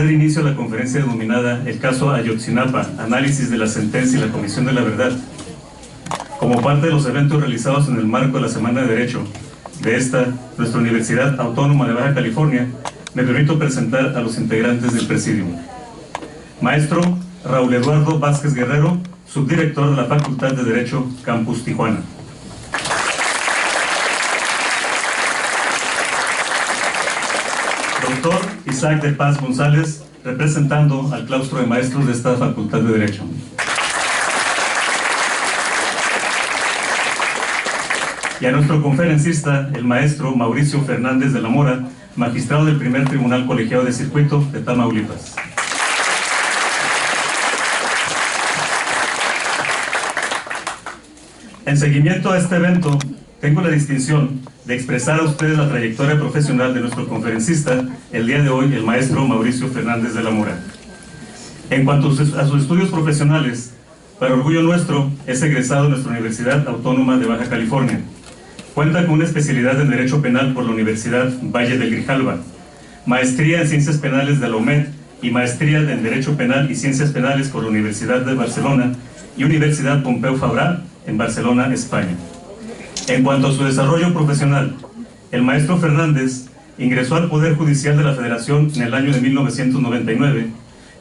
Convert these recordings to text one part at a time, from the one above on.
dar inicio a la conferencia denominada El caso Ayotzinapa, análisis de la sentencia y la Comisión de la Verdad. Como parte de los eventos realizados en el marco de la Semana de Derecho de nuestra Universidad Autónoma de Baja California, me permito presentar a los integrantes del Presidium. Maestro Raúl Eduardo Vázquez Guerrero, subdirector de la Facultad de Derecho, Campus Tijuana. Doctor Isaac de Paz González, representando al claustro de maestros de esta Facultad de Derecho. Y a nuestro conferencista, el maestro Mauricio Fernández de la Mora, magistrado del primer Tribunal Colegiado de Circuito de Tamaulipas. En seguimiento a este evento, tengo la distinción de expresar a ustedes la trayectoria profesional de nuestro conferencista, el día de hoy, el maestro Mauricio Fernández de la Mora. En cuanto a sus estudios profesionales, para orgullo nuestro, es egresado de nuestra Universidad Autónoma de Baja California. Cuenta con una especialidad en Derecho Penal por la Universidad Valle del Grijalva, maestría en Ciencias Penales de la UMED y maestría en Derecho Penal y Ciencias Penales por la Universidad de Barcelona y Universidad Pompeu Fabra en Barcelona, España. En cuanto a su desarrollo profesional, el maestro Fernández ingresó al Poder Judicial de la Federación en el año de 1999,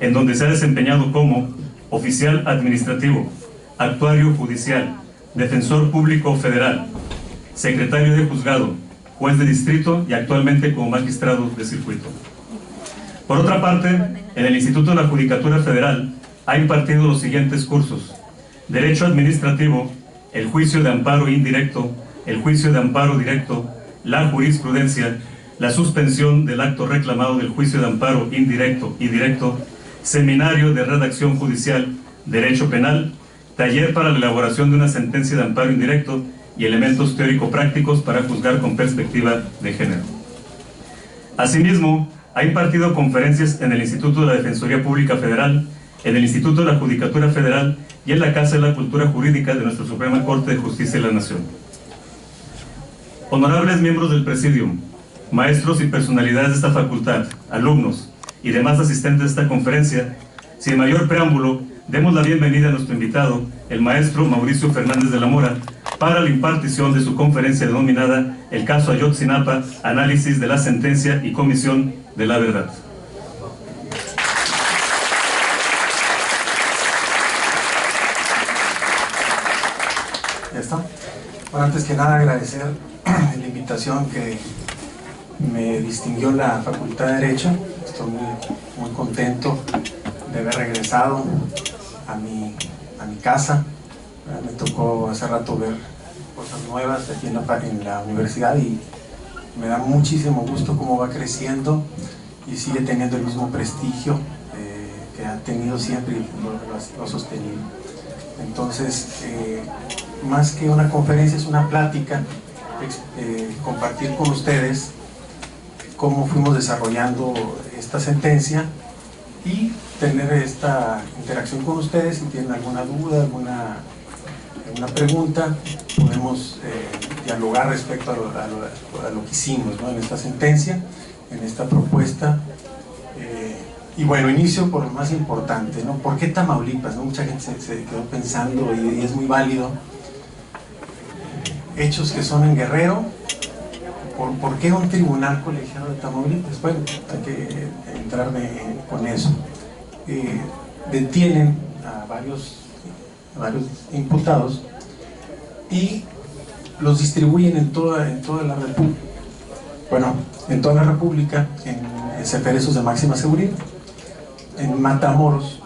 en donde se ha desempeñado como oficial administrativo, actuario judicial, defensor público federal, secretario de juzgado, juez de distrito y actualmente como magistrado de circuito. Por otra parte, en el Instituto de la Judicatura Federal ha impartido los siguientes cursos: Derecho Administrativo, el juicio de amparo indirecto, el juicio de amparo directo, la jurisprudencia, la suspensión del acto reclamado del juicio de amparo indirecto y directo, seminario de redacción judicial, derecho penal, taller para la elaboración de una sentencia de amparo indirecto y elementos teórico-prácticos para juzgar con perspectiva de género. Asimismo, ha impartido conferencias en el Instituto de la Defensoría Pública Federal, en el Instituto de la Judicatura Federal y en la Casa de la Cultura Jurídica de nuestra Suprema Corte de Justicia de la Nación. Honorables miembros del Presidium, maestros y personalidades de esta facultad, alumnos y demás asistentes de esta conferencia, sin mayor preámbulo, demos la bienvenida a nuestro invitado, el maestro Mauricio Fernández de la Mora, para la impartición de su conferencia denominada El caso Ayotzinapa, análisis de la sentencia y Comisión de la Verdad. ¿Ya está? Bueno, antes que nada agradecer la invitación que me distinguió la Facultad de Derecho. Estoy muy contento de haber regresado a mi casa. Me tocó hace rato ver cosas nuevas aquí en la universidad y me da muchísimo gusto cómo va creciendo y sigue teniendo el mismo prestigio que ha tenido siempre y lo ha sostenido. Entonces, más que una conferencia, es una plática, compartir con ustedes cómo fuimos desarrollando esta sentencia y tener esta interacción con ustedes. Si tienen alguna duda, alguna pregunta, podemos dialogar respecto a lo que hicimos, ¿no?, en esta sentencia, en esta propuesta. Y bueno, inicio por lo más importante, ¿no? ¿Por qué Tamaulipas?, ¿no? Mucha gente se quedó pensando y es muy válido. Hechos que son en Guerrero. ¿Por qué un tribunal colegiado de Tamaulipas? Bueno, hay que entrar con eso. Detienen a varios imputados y los distribuyen en toda la República. Bueno, en toda la República, en ceferesos de máxima seguridad. En Matamoros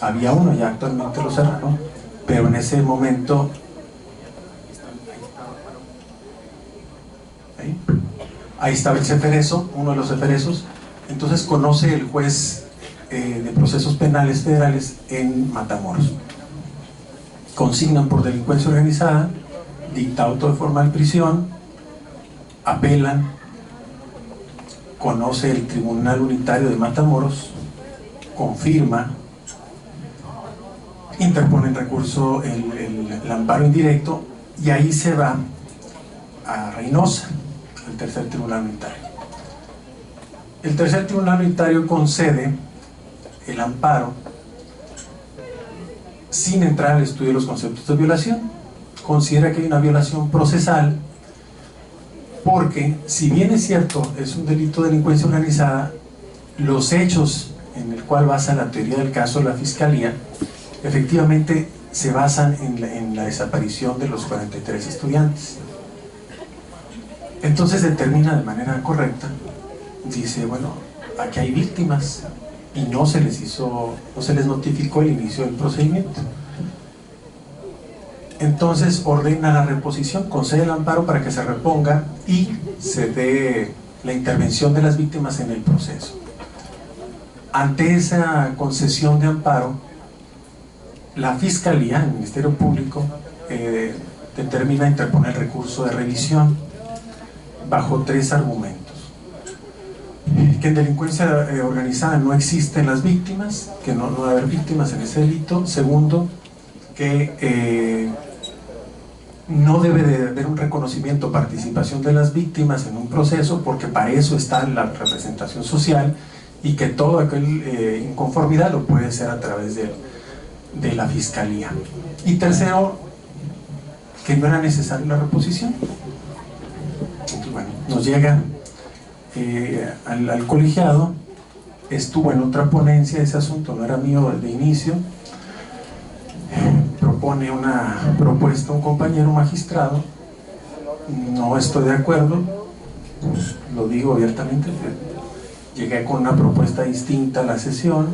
había uno, ya actualmente lo cerraron, pero en ese momento ahí estaba el ceferezo, uno de los ceferezos. Entonces conoce el juez de procesos penales federales en Matamoros. Consignan por delincuencia organizada, dicta auto de formal prisión, apelan, conoce el Tribunal Unitario de Matamoros, confirma, interpone en recurso el amparo indirecto y ahí se va a Reynosa, el tercer tribunal unitario. El tercer tribunal unitario concede el amparo sin entrar al estudio de los conceptos de violación. Considera que hay una violación procesal porque, si bien es cierto, es un delito de delincuencia organizada, los hechos en el cual basa la teoría del caso de la Fiscalía efectivamente se basan en la desaparición de los 43 estudiantes. Entonces determina de manera correcta, dice, bueno, aquí hay víctimas y no se les notificó el inicio del procedimiento. Entonces ordena la reposición, concede el amparo para que se reponga y se dé la intervención de las víctimas en el proceso. Ante esa concesión de amparo, la Fiscalía, el Ministerio Público, determina interponer recurso de revisión bajo 3 argumentos. Que en delincuencia organizada no existen las víctimas, que no debe haber víctimas en ese delito. Segundo, que no debe de haber un reconocimiento o participación de las víctimas en un proceso, porque para eso está la representación social, y que todo aquel inconformidad lo puede ser a través de la Fiscalía. Y tercero, que no era necesaria la reposición. Entonces, bueno, nos llega al colegiado. Estuvo en otra ponencia, ese asunto no era mío desde inicio. Propone una propuesta un compañero magistrado, no estoy de acuerdo, lo digo abiertamente. Llegué con una propuesta distinta a la sesión,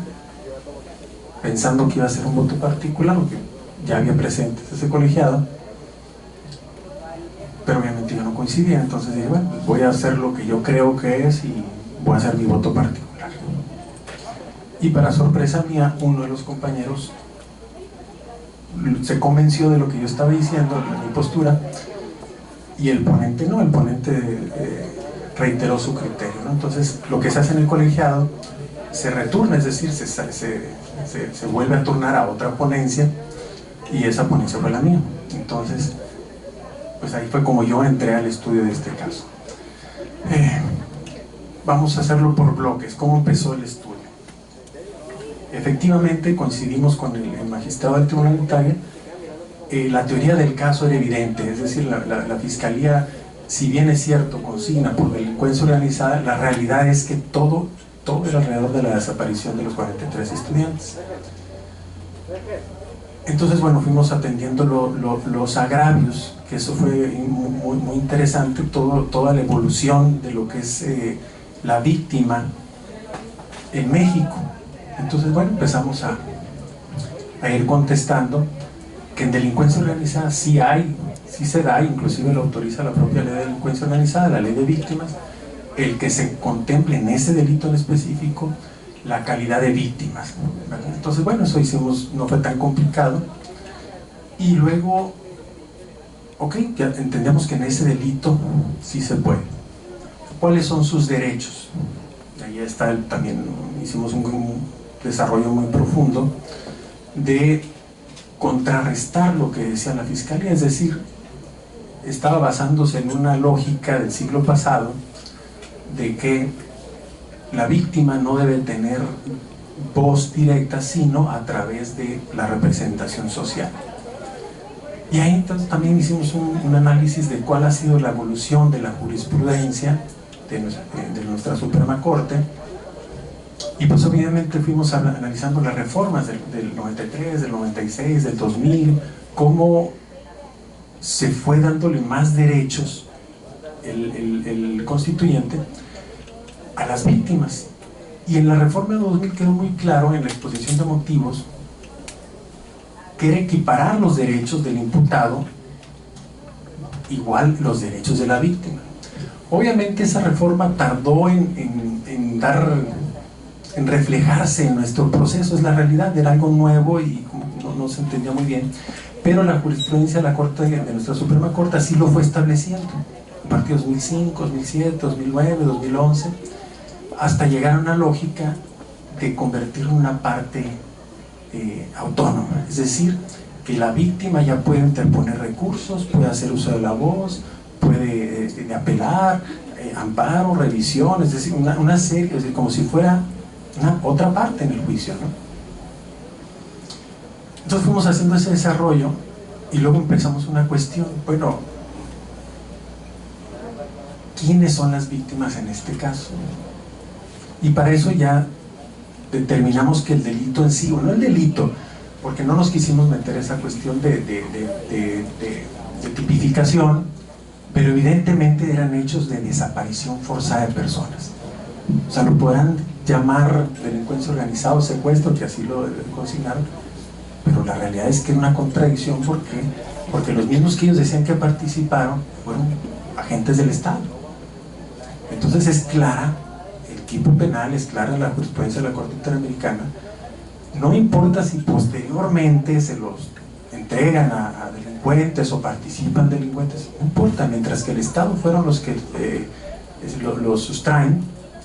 pensando que iba a ser un voto particular, porque ya había presentes ese colegiado, pero obviamente yo no coincidía. Entonces dije, bueno, pues voy a hacer lo que yo creo que es y voy a hacer mi voto particular. Y para sorpresa mía, uno de los compañeros se convenció de lo que yo estaba diciendo, de mi postura, y el ponente no, el ponente reiteró su criterio, ¿no? Entonces lo que se hace en el colegiado se returna, es decir, se vuelve a turnar a otra ponencia, y esa ponencia fue la mía. Entonces, pues ahí fue como yo entré al estudio de este caso. Vamos a hacerlo por bloques. ¿Cómo empezó el estudio? Efectivamente coincidimos con el magistrado del tribunal unitario. La teoría del caso era evidente, es decir, la Fiscalía, si bien es cierto, consigna por delincuencia organizada, la realidad es que todo era alrededor de la desaparición de los 43 estudiantes. Entonces, bueno, fuimos atendiendo los agravios, que eso fue muy interesante, toda la evolución de lo que es la víctima en México. Entonces, bueno, empezamos a ir contestando que en delincuencia organizada sí se da, inclusive lo autoriza la propia ley de delincuencia organizada, la ley de víctimas, el que se contemple en ese delito en específico la calidad de víctimas, ¿verdad? Entonces, bueno, eso hicimos, no fue tan complicado. Y luego, ok, ya entendemos que en ese delito sí se puede. ¿Cuáles son sus derechos? Ahí está, también hicimos un desarrollo muy profundo de contrarrestar lo que decía la Fiscalía, es decir, estaba basándose en una lógica del siglo pasado de que la víctima no debe tener voz directa sino a través de la representación social. Y ahí entonces también hicimos un análisis de cuál ha sido la evolución de la jurisprudencia de nuestra Suprema Corte, y pues obviamente fuimos analizando las reformas del 93, del 96, del 2000, cómo se fue dándole más derechos el constituyente a las víctimas. Y en la reforma de 2000 quedó muy claro en la exposición de motivos que era equiparar los derechos del imputado igual los derechos de la víctima. Obviamente esa reforma tardó en reflejarse en nuestro proceso, es la realidad, era algo nuevo y no se entendía muy bien, pero la jurisprudencia de la Corte, de nuestra Suprema Corte, así lo fue estableciendo a partir de 2005, 2007, 2009, 2011, hasta llegar a una lógica de convertirlo en una parte autónoma, es decir, que la víctima ya puede interponer recursos, puede hacer uso de la voz, puede apelar, amparo, revisión, es decir, una serie, es decir, como si fuera otra parte en el juicio, ¿no? Entonces fuimos haciendo ese desarrollo y luego empezamos una cuestión, bueno, ¿quiénes son las víctimas en este caso? Y para eso ya determinamos que el delito en sí, o no el delito, porque no nos quisimos meter esa cuestión de tipificación, pero evidentemente eran hechos de desaparición forzada de personas. O sea, lo podrán llamar delincuencia organizada, secuestro, que así lo consignaron, pero la realidad es que era una contradicción. ¿Por qué? Porque los mismos que ellos decían que participaron fueron agentes del Estado. Entonces es clara, el tipo penal es clara, la jurisprudencia de la Corte Interamericana. No importa si posteriormente se los entregan a delincuentes o participan delincuentes, no importa, mientras que el Estado fueron los que los sustraen,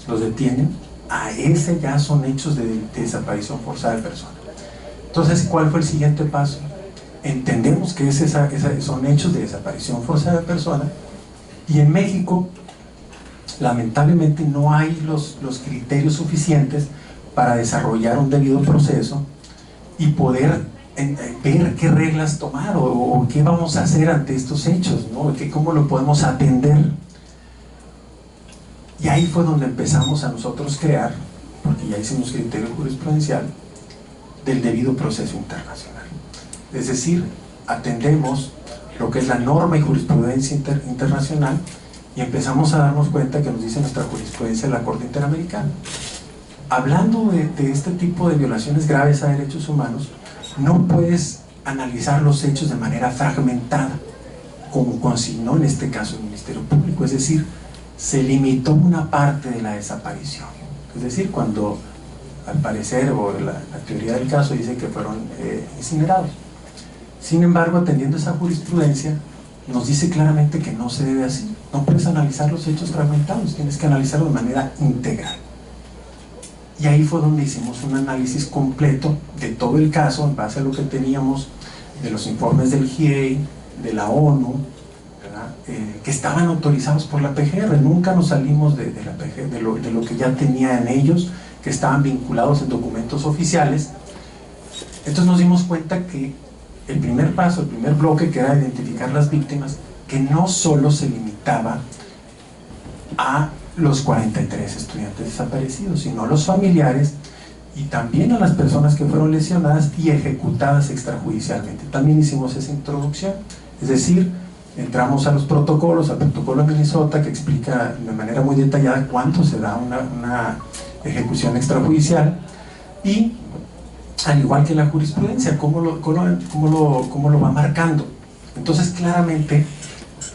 los detienen, a ese ya son hechos de desaparición forzada de personas. Entonces, ¿cuál fue el siguiente paso? Entendemos que son hechos de desaparición forzada de personas, y en México lamentablemente no hay los criterios suficientes para desarrollar un debido proceso y poder ver qué reglas tomar o qué vamos a hacer ante estos hechos, ¿no? Cómo lo podemos atender. Y ahí fue donde empezamos a nosotros crear, porque ya hicimos criterio jurisprudencial, del debido proceso internacional. Es decir, atendemos lo que es la norma y jurisprudencia internacional, y empezamos a darnos cuenta que nos dice nuestra jurisprudencia de la Corte Interamericana. Hablando de este tipo de violaciones graves a derechos humanos, no puedes analizar los hechos de manera fragmentada, como consignó en este caso el Ministerio Público. Es decir, se limitó una parte de la desaparición. Es decir, cuando al parecer, o la teoría del caso dice que fueron incinerados. Sin embargo, atendiendo esa jurisprudencia, nos dice claramente que no se debe así. No puedes analizar los hechos fragmentados, tienes que analizarlo de manera integral. Y ahí fue donde hicimos un análisis completo de todo el caso, en base a lo que teníamos de los informes del GIEI, de la ONU, que estaban autorizados por la PGR. Nunca nos salimos de la PGR, de lo que ya tenían ellos, que estaban vinculados en documentos oficiales. Entonces nos dimos cuenta que el primer paso, el primer bloque, que era identificar las víctimas, que no solo se limitaba a los 43 estudiantes desaparecidos, sino a los familiares y también a las personas que fueron lesionadas y ejecutadas extrajudicialmente. También hicimos esa introducción, es decir, entramos a los protocolos, al protocolo de Minnesota, que explica de manera muy detallada cuánto se da una ejecución extrajudicial, y al igual que la jurisprudencia, cómo lo va marcando. Entonces claramente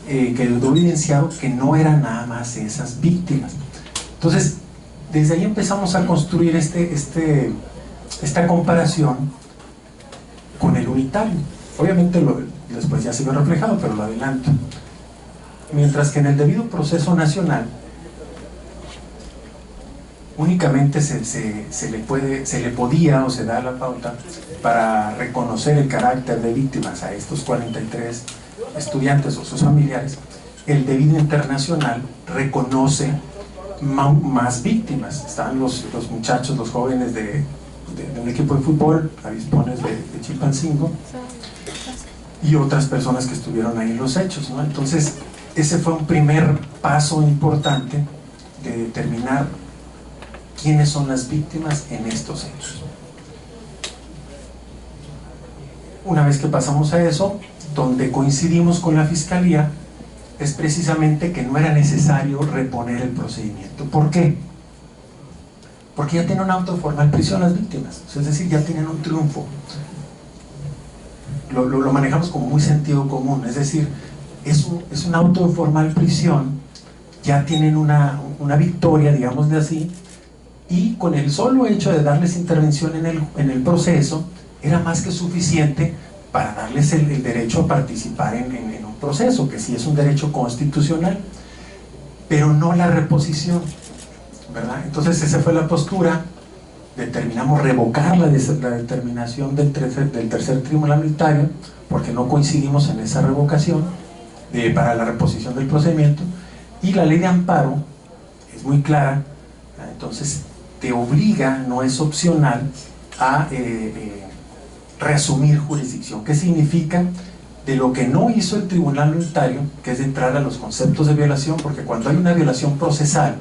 quedó evidenciado que no eran nada más esas víctimas. Entonces desde ahí empezamos a construir esta comparación con el unitario. Obviamente después ya se ve reflejado, pero lo adelanto. Mientras que en el debido proceso nacional únicamente se le podía o se da la pauta para reconocer el carácter de víctimas a estos 43 estudiantes o sus familiares. El debido internacional reconoce más víctimas. Estaban los muchachos, los jóvenes de un equipo de fútbol, avispones de Chilpancingo, y otras personas que estuvieron ahí en los hechos, ¿no? Entonces ese fue un primer paso importante de determinar quiénes son las víctimas en estos hechos. Una vez que pasamos a eso, donde coincidimos con la Fiscalía, es precisamente que no era necesario reponer el procedimiento. ¿Por qué? Porque ya tienen un auto de formal prisión las víctimas, es decir, ya tienen un triunfo. Lo manejamos como muy sentido común, es decir, es un auto de formal prisión, ya tienen una victoria, digamos de así, y con el solo hecho de darles intervención en el proceso, era más que suficiente para darles el derecho a participar en un proceso, que sí es un derecho constitucional, pero no la reposición, ¿verdad? Entonces esa fue la postura. Determinamos revocar la determinación del tercer tribunal unitario, porque no coincidimos en esa revocación para la reposición del procedimiento, Y la ley de amparo es muy clara, entonces te obliga, no es opcional, a reasumir jurisdicción. ¿Qué significa? De lo que no hizo el tribunal unitario, que es entrar a los conceptos de violación, porque cuando hay una violación procesal,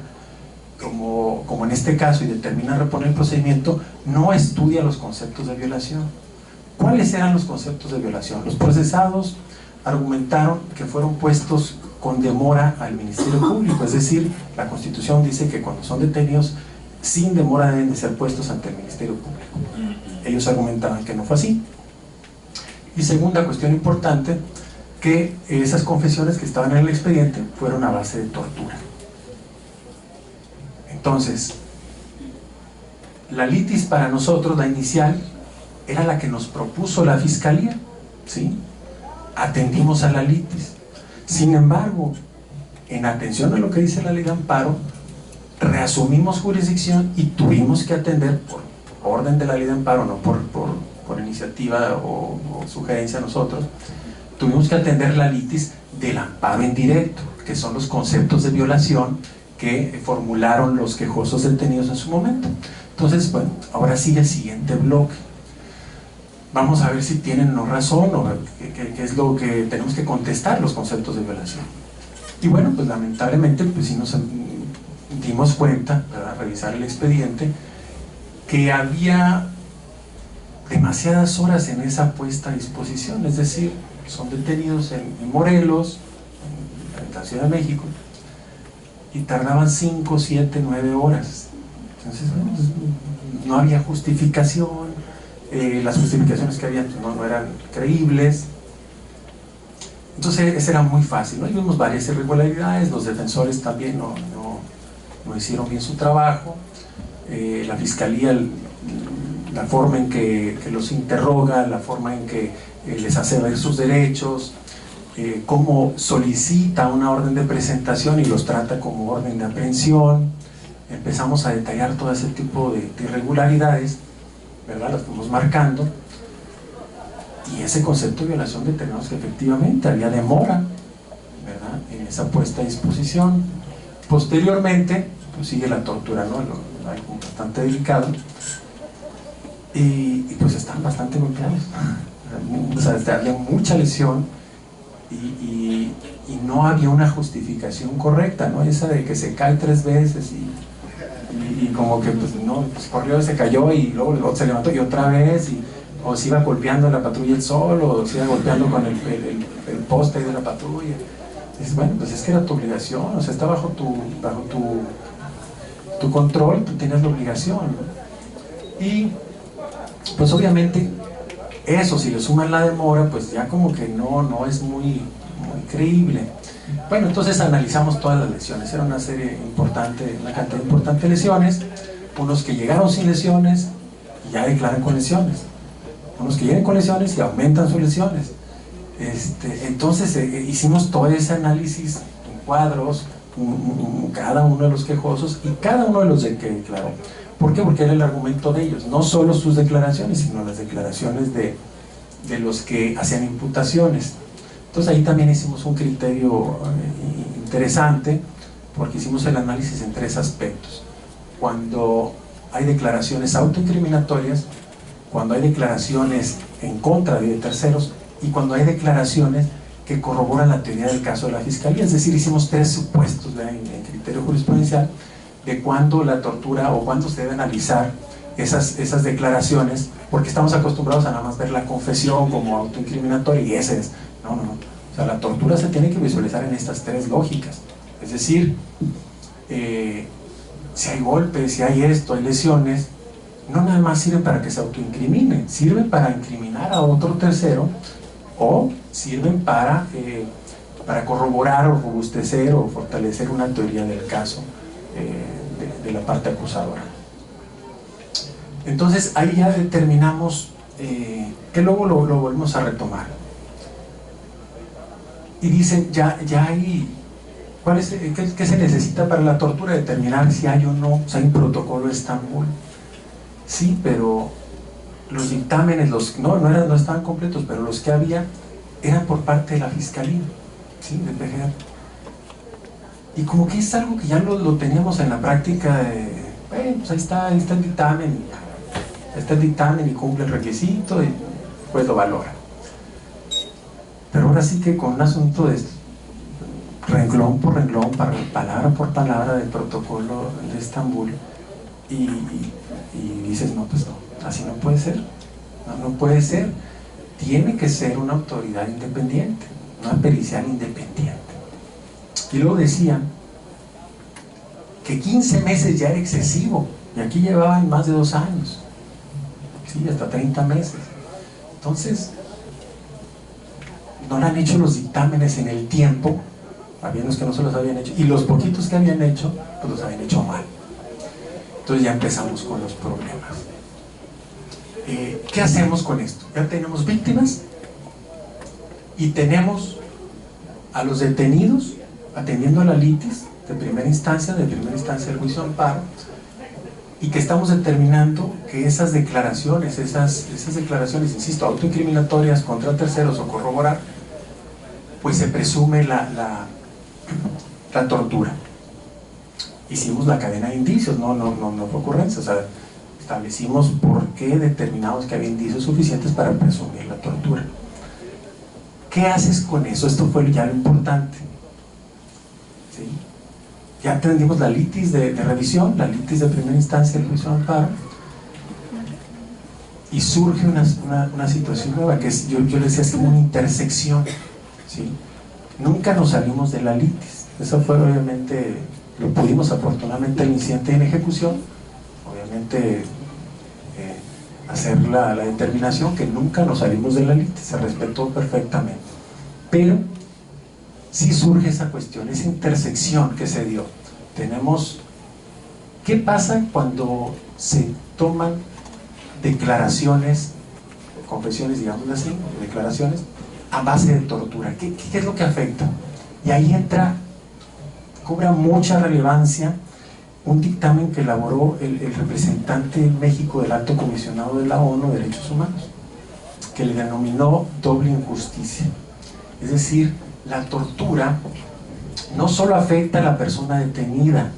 como en este caso, y determina reponer el procedimiento, no estudia los conceptos de violación. ¿Cuáles eran los conceptos de violación? Los procesados argumentaron que fueron puestos con demora al Ministerio Público, es decir, la Constitución dice que cuando son detenidos, sin demora deben de ser puestos ante el Ministerio Público. Ellos argumentaban que no fue así. Y segunda cuestión importante, que esas confesiones que estaban en el expediente fueron a base de tortura. Entonces, la litis para nosotros, la inicial, era la que nos propuso la Fiscalía, ¿sí? Atendimos a la litis. Sin embargo, en atención a lo que dice la ley de amparo, reasumimos jurisdicción y tuvimos que atender por orden de la ley de amparo, no por iniciativa o sugerencia nosotros, tuvimos que atender la litis del amparo indirecto, que son los conceptos de violación que formularon los quejosos detenidos en su momento. Entonces, bueno, ahora sigue el siguiente bloque. Vamos a ver si tienen no razón o qué es lo que tenemos que contestar los conceptos de violación. Y bueno, pues lamentablemente, pues sí nos dimos cuenta, para revisar el expediente, que había demasiadas horas en esa puesta a disposición, es decir, son detenidos en Morelos, en la Ciudad de México, y tardaban 5, 7, 9 horas. Entonces, bueno, pues, no había justificación, las justificaciones que había no eran creíbles. Entonces, ese era muy fácil, ¿no? Y vimos varias irregularidades, los defensores también no hicieron bien su trabajo, la Fiscalía, la forma en que los interroga, la forma en que les hace ver sus derechos, cómo solicita una orden de presentación y los trata como orden de aprehensión. Empezamos a detallar todo ese tipo de irregularidades, ¿verdad? Las fuimos marcando, y ese concepto de violación determinamos que efectivamente había demora, ¿verdad?, en esa puesta a disposición. Posteriormente, pues sigue la tortura, ¿no? Algo bastante delicado, y pues estaban bastante golpeados, o sea, había mucha lesión y no había una justificación correcta, ¿no? Esa de que se cae 3 veces y como que pues no, pues corrió y se cayó y luego se levantó y otra vez, o se iba golpeando la patrulla el sol, o se iba golpeando con el poste de la patrulla. Dices, bueno, pues es que era tu obligación, o sea, está bajo tu control, tú tienes la obligación, ¿no? Y pues obviamente eso, si le suman la demora, pues ya como que no es muy creíble. Bueno, entonces analizamos todas las lesiones, era una serie importante, una cantidad importante de lesiones, unos que llegaron sin lesiones y ya declaran con lesiones, unos que llegan con lesiones y aumentan sus lesiones. Entonces hicimos todo ese análisis en cuadros, cada uno de los quejosos y cada uno de los que declaró. ¿Por qué? Porque era el argumento de ellos, no solo sus declaraciones, sino las declaraciones de los que hacían imputaciones. Entonces ahí también hicimos un criterio interesante, porque hicimos el análisis en 3 aspectos. Cuando hay declaraciones autoincriminatorias, cuando hay declaraciones en contra de terceros, y cuando hay declaraciones que corroboran la teoría del caso de la Fiscalía. Es decir, hicimos 3 supuestos en criterio jurisprudencial de cuándo la tortura o cuándo se debe analizar esas declaraciones, porque estamos acostumbrados a nada más ver la confesión como autoincriminatoria, y ese es, no, o sea, la tortura se tiene que visualizar en estas 3 lógicas, es decir, si hay golpes, si hay esto, hay lesiones, no nada más sirven para que se autoincrimine, sirven para incriminar a otro tercero, o sirven para corroborar o robustecer o fortalecer una teoría del caso de la parte acusadora. Entonces ahí ya determinamos que luego lo volvemos a retomar y dicen ya hay ¿qué se necesita para la tortura? Determinar si hay o no, o sea, hay un protocolo de Estambul, sí, pero los dictámenes no estaban completos, pero los que había eran por parte de la Fiscalía, ¿sí?, del PGR. Y como que es algo que ya lo teníamos en la práctica pues ahí está el dictamen y cumple el requisito y pues lo valora. Pero ahora sí que con un asunto de renglón por renglón, palabra por palabra del protocolo de Estambul, y dices, no, pues no, así no puede ser, no puede ser, tiene que ser una autoridad independiente, una pericial independiente. Y luego decían que 15 meses ya era excesivo, y aquí llevaban más de 2 años, sí, hasta 30 meses. Entonces, no le han hecho los dictámenes en el tiempo, había unos que no se los habían hecho, y los poquitos que habían hecho, pues los habían hecho mal. Entonces ya empezamos con los problemas. ¿Qué hacemos con esto? Ya tenemos víctimas y tenemos a los detenidos atendiendo a la litis de primera instancia del juicio de amparo, y que estamos determinando que esas declaraciones, insisto, autoincriminatorias contra terceros o corroborar, pues se presume la tortura. Hicimos la cadena de indicios, no fue ocurrencia, o sea, establecimos por qué determinamos que había indicios suficientes para presumir la tortura. ¿Qué haces con eso? Esto fue ya lo importante, ¿sí? Ya atendimos la litis de revisión, la litis de primera instancia del juicio de amparo, y surge una situación nueva, que es, yo les decía, es como una intersección, ¿sí? Nunca nos salimos de la litis. Eso fue, obviamente, lo pudimos afortunadamente el incidente en ejecución, obviamente hacer la determinación que nunca nos salimos de la litis, se respetó perfectamente. Pero sí surge esa cuestión, esa intersección que se dio. Tenemos, ¿qué pasa cuando se toman declaraciones, confesiones, digamos así, declaraciones a base de tortura? ¿Qué es lo que afecta? Y ahí cobra mucha relevancia un dictamen que elaboró el representante en México del Alto Comisionado de la ONU de Derechos Humanos, que le denominó doble injusticia. Es decir, la tortura no solo afecta a la persona detenida,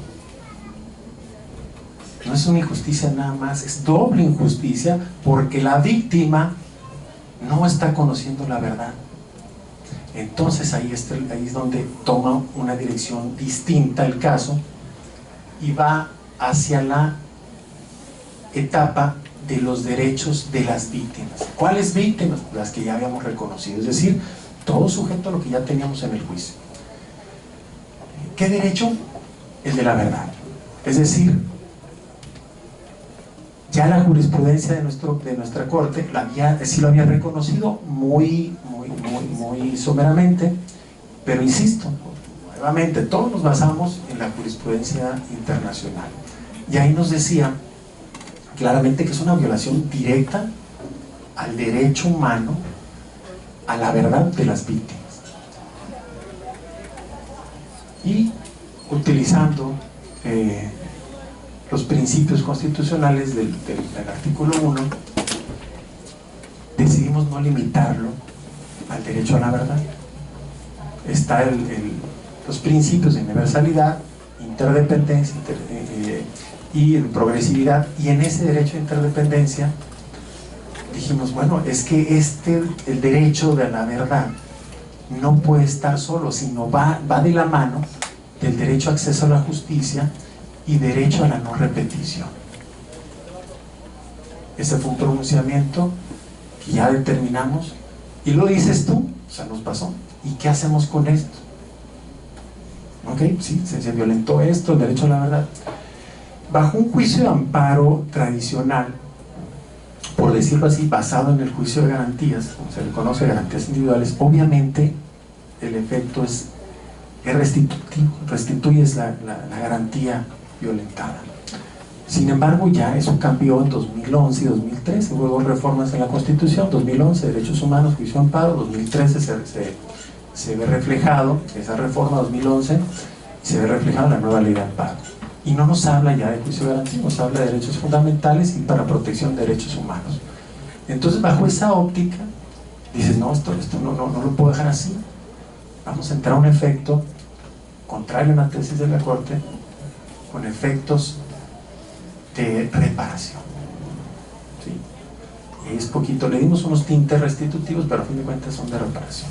no es una injusticia nada más, es doble injusticia, porque la víctima no está conociendo la verdad. Entonces ahí es donde toma una dirección distinta el caso y va hacia la etapa de los derechos de las víctimas. ¿Cuáles víctimas? Las que ya habíamos reconocido, es decir, todo sujeto a lo que ya teníamos en el juicio. ¿Qué derecho? El de la verdad. Es decir, ya la jurisprudencia de nuestra corte sí lo había reconocido muy someramente, pero insisto, nuevamente, todos nos basamos en la jurisprudencia internacional. Y ahí nos decía claramente que es una violación directa al derecho humano, a la verdad de las víctimas. Y utilizando los principios constitucionales del artículo 1, decidimos no limitarlo al derecho a la verdad. Está los principios de universalidad, interdependencia y progresividad, y en ese derecho de interdependencia dijimos, bueno, es que el derecho de la verdad no puede estar solo, sino va de la mano del derecho a acceso a la justicia y derecho a la no repetición. Ese fue un pronunciamiento que ya determinamos, y lo dices tú, o sea, nos pasó. ¿Y qué hacemos con esto? Ok, sí, se violentó esto, el derecho a la verdad. Bajo un juicio de amparo tradicional, por decirlo así, basado en el juicio de garantías, como se le conoce, garantías individuales, obviamente el efecto es restitutivo, restituyes la garantía violentada. Sin embargo, ya eso cambió en 2011 y 2013, hubo 2 reformas en la Constitución, 2011, Derechos Humanos, Juicio de Amparo, 2013 se ve reflejado, esa reforma 2011, se ve reflejado en la nueva Ley de Amparo. Y no nos habla ya de juicio de garantía, nos habla de derechos fundamentales y para protección de derechos humanos. Entonces, bajo esa óptica, dices, no, esto no lo puedo dejar así. Vamos a entrar a un efecto contrario a una tesis de la Corte, con efectos de reparación. ¿Sí? Es poquito, le dimos unos tintes restitutivos, pero a fin de cuentas son de reparación.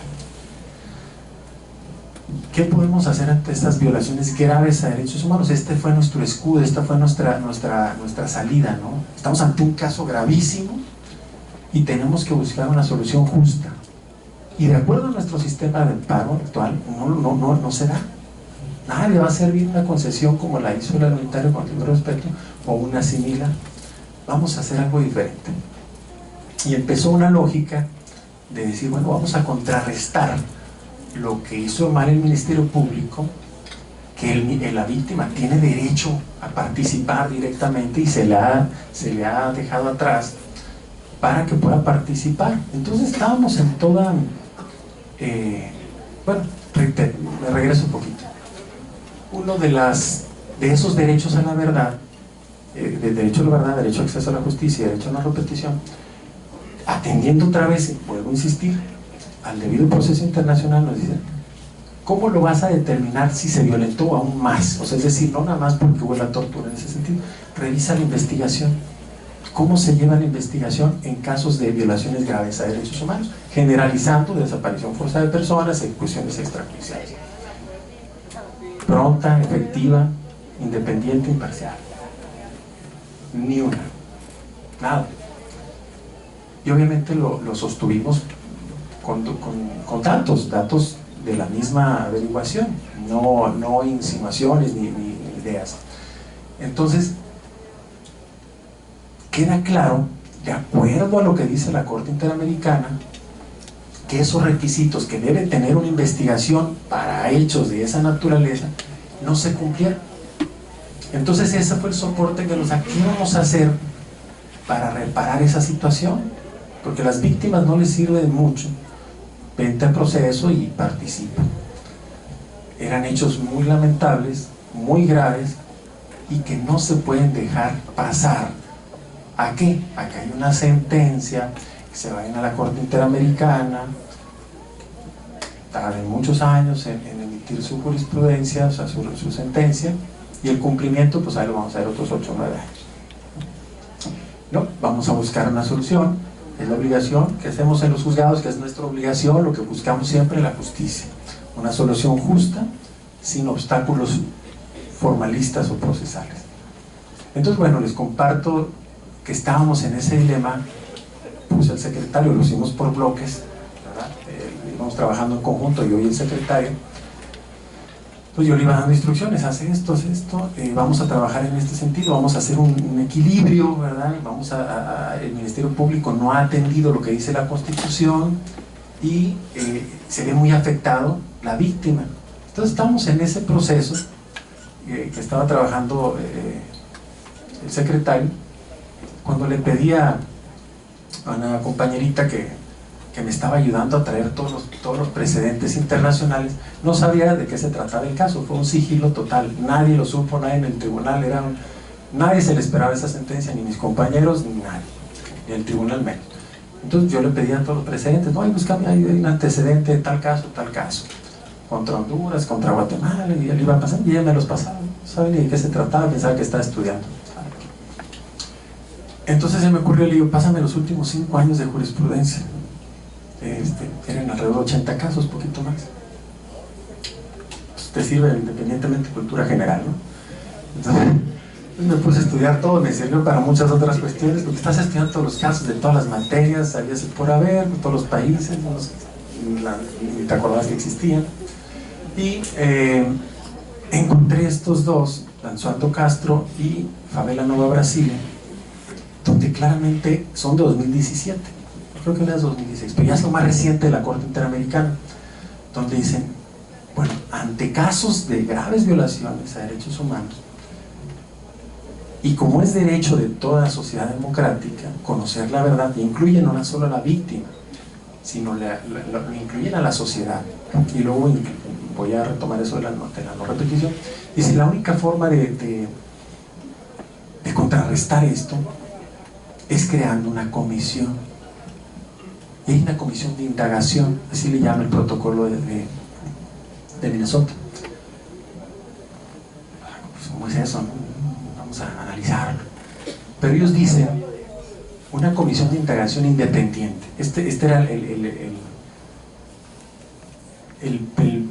¿Qué podemos hacer ante estas violaciones graves a derechos humanos? Este fue nuestro escudo, esta fue nuestra salida, ¿no? Estamos ante un caso gravísimo y tenemos que buscar una solución justa. Y de acuerdo a nuestro sistema de amparo actual, no se da. Nada le va a servir una concesión como la hizo el unitario, con todo respeto, o una similar. Vamos a hacer algo diferente. Y empezó una lógica de decir, bueno, vamos a contrarrestar lo que hizo mal el Ministerio Público, que la víctima tiene derecho a participar directamente y se le ha dejado atrás para que pueda participar. Entonces estábamos en toda... bueno, me regreso un poquito. Uno de esos derechos a la verdad, derecho a la verdad, derecho a acceso a la justicia y derecho a la repetición, atendiendo otra vez, vuelvo a insistir, al debido proceso internacional, nos dicen, ¿cómo lo vas a determinar si se violentó aún más? O sea, es decir, no nada más porque hubo la tortura en ese sentido, revisa la investigación. ¿Cómo se lleva la investigación en casos de violaciones graves a derechos humanos? Generalizando desaparición forzada de personas, ejecuciones extrajudiciales. Pronta, efectiva, independiente, imparcial. Ni una. Nada. Y obviamente lo sostuvimos con datos de la misma averiguación, no insinuaciones ni ideas. Entonces, queda claro, de acuerdo a lo que dice la Corte Interamericana, que esos requisitos que debe tener una investigación para hechos de esa naturaleza no se cumplieron. Entonces ese fue el soporte que ¿qué vamos a hacer para reparar esa situación? Porque a las víctimas no les sirve de mucho, vente al proceso y participa. Eran hechos muy lamentables, muy graves, y que no se pueden dejar pasar. ¿A qué? A que hay una sentencia, que se vayan a la Corte Interamericana, tarden muchos años en emitir su jurisprudencia, o sea, su sentencia, y el cumplimiento, pues ahí lo vamos a ver otros 8 o 9 años. No, vamos a buscar una solución, es la obligación que hacemos en los juzgados, que es nuestra obligación, lo que buscamos siempre, la justicia. Una solución justa, sin obstáculos formalistas o procesales. Entonces, bueno, les comparto que estábamos en ese dilema, puse al secretario, lo hicimos por bloques, ¿verdad? Íbamos trabajando en conjunto, yo y el secretario. Entonces yo le iba dando instrucciones, haz esto, vamos a trabajar en este sentido, vamos a hacer un equilibrio, ¿verdad? El Ministerio Público no ha atendido lo que dice la Constitución y se ve muy afectado la víctima. Entonces estamos en ese proceso que estaba trabajando el secretario, cuando le pedía a una compañerita que me estaba ayudando a traer todos los precedentes internacionales, no sabía de qué se trataba el caso, fue un sigilo total, nadie lo supo, nadie en el tribunal, nadie se le esperaba esa sentencia, ni mis compañeros, ni nadie, ni el tribunal menos. Entonces yo le pedía todos los precedentes, no, búscame, hay un antecedente de tal caso, contra Honduras, contra Guatemala, y él iba pasando, y ella me los pasaba, no sabía ni de qué se trataba, pensaba que estaba estudiando. Entonces se me ocurrió, le digo, pásame los últimos 5 años de jurisprudencia. Eran alrededor de 80 casos, poquito más. Pues te sirve independientemente de cultura general, ¿no? Entonces me puse a estudiar todo, me sirvió para muchas otras cuestiones, porque estás estudiando todos los casos de todas las materias, sabías el por haber, de todos los países, ni te acordabas que existían. Y encontré estos dos, Lanzuato Castro y Favela Nova Brasilia, donde claramente son de 2017, creo que era de 2016, pero ya es lo más reciente de la Corte Interamericana, donde dicen, bueno, ante casos de graves violaciones a derechos humanos, y como es derecho de toda sociedad democrática conocer la verdad, y incluyen no solo a la víctima, sino incluyen a la sociedad, y luego voy a retomar eso de la no repetición, dice, la única forma de contrarrestar esto es creando una comisión. Y hay una comisión de indagación, así le llama el protocolo de Minnesota. ¿cómo es eso? Vamos a analizarlo. Pero ellos dicen, una comisión de integración independiente. Este era el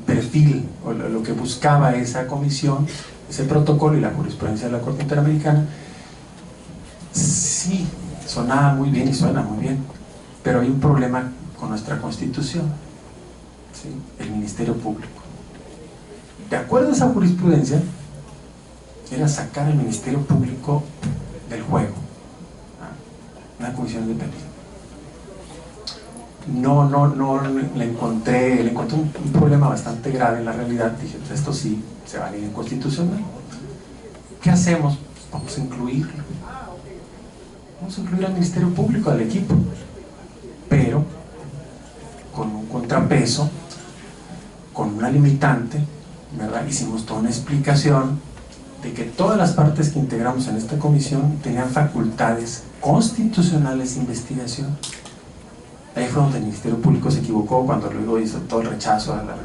perfil, o lo que buscaba esa comisión, ese protocolo y la jurisprudencia de la Corte Interamericana. Sí, sonaba muy bien y suena muy bien, pero hay un problema con nuestra Constitución, ¿sí? El Ministerio Público. De acuerdo a esa jurisprudencia, era sacar al Ministerio Público del juego, una comisión independiente. No le encontré un problema bastante grave en la realidad. Dije, pues esto sí se va a ir inconstitucional. ¿Qué hacemos? Vamos a incluirlo. Vamos a incluir al Ministerio Público, al equipo, pero con un contrapeso, con una limitante, ¿verdad? Hicimos toda una explicación de que todas las partes que integramos en esta comisión tenían facultades constitucionales de investigación. Ahí fue donde el Ministerio Público se equivocó cuando luego hizo todo el rechazo a la...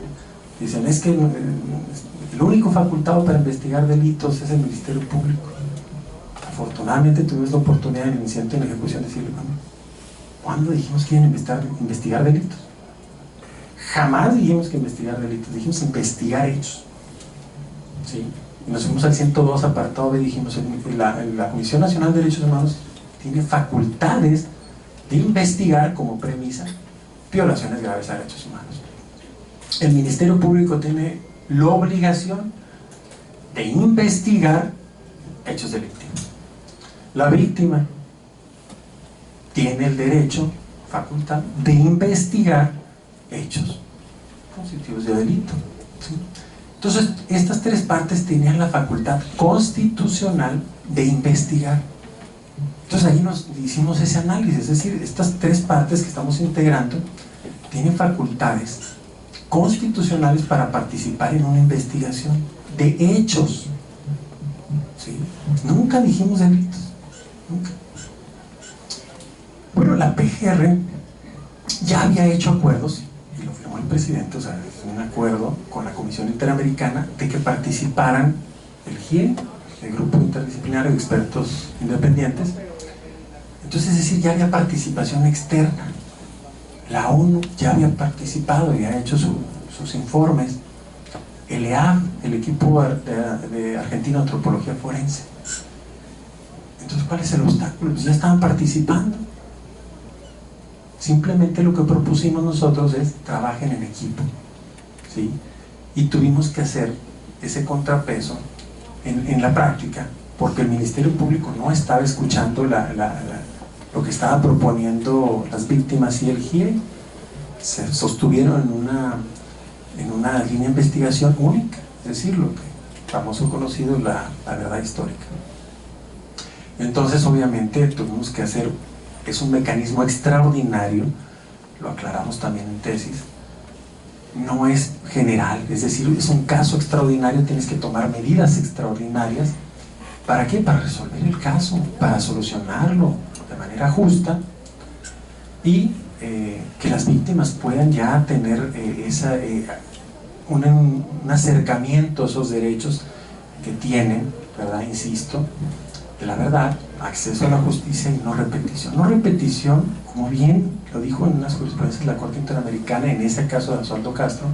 Dicen, es que el único facultado para investigar delitos es el Ministerio Público. Afortunadamente tuvimos la oportunidad en el incidente en la ejecución de decirle, ¿cuándo dijimos que iban a investigar delitos? Jamás dijimos que investigar delitos, dijimos investigar hechos, ¿sí? Y nos fuimos al 102 apartado B, dijimos, la Comisión Nacional de Derechos Humanos tiene facultades de investigar como premisa violaciones graves a derechos humanos. El Ministerio Público tiene la obligación de investigar hechos delictivos. La víctima tiene el derecho, facultad, de investigar hechos constitutivos de delito, ¿sí? Entonces, estas tres partes tenían la facultad constitucional de investigar. Entonces ahí nos hicimos ese análisis, es decir, estas tres partes que estamos integrando tienen facultades constitucionales para participar en una investigación de hechos, ¿sí? Nunca dijimos delitos, nunca. Bueno, la PGR ya había hecho acuerdos, y lo firmó el presidente, o sea, es un acuerdo con la Comisión Interamericana de que participaran el GIE, el Grupo Interdisciplinario de Expertos Independientes. Entonces, es decir, ya había participación externa. La ONU ya había participado y había hecho sus informes. El EAF, el equipo de Argentina de Antropología Forense. Entonces, ¿cuál es el obstáculo? Pues ya estaban participando. Simplemente lo que propusimos nosotros es trabajen en equipo, ¿sí? Y tuvimos que hacer ese contrapeso en la práctica, porque el Ministerio Público no estaba escuchando lo que estaba proponiendo las víctimas y el GIE. Se sostuvieron en una línea de investigación única, es decir, lo que famoso conocido la verdad histórica. Entonces, obviamente, tuvimos que hacer, es un mecanismo extraordinario, lo aclaramos también en tesis, no es general, es decir, es un caso extraordinario, tienes que tomar medidas extraordinarias. ¿Para qué? Para resolver el caso, para solucionarlo de manera justa y que las víctimas puedan ya tener un acercamiento a esos derechos que tienen, ¿verdad? Insisto, de la verdad, acceso a la justicia y no repetición. No repetición, como bien lo dijo en unas jurisprudencias de la Corte Interamericana, en ese caso de Basualdo Castro,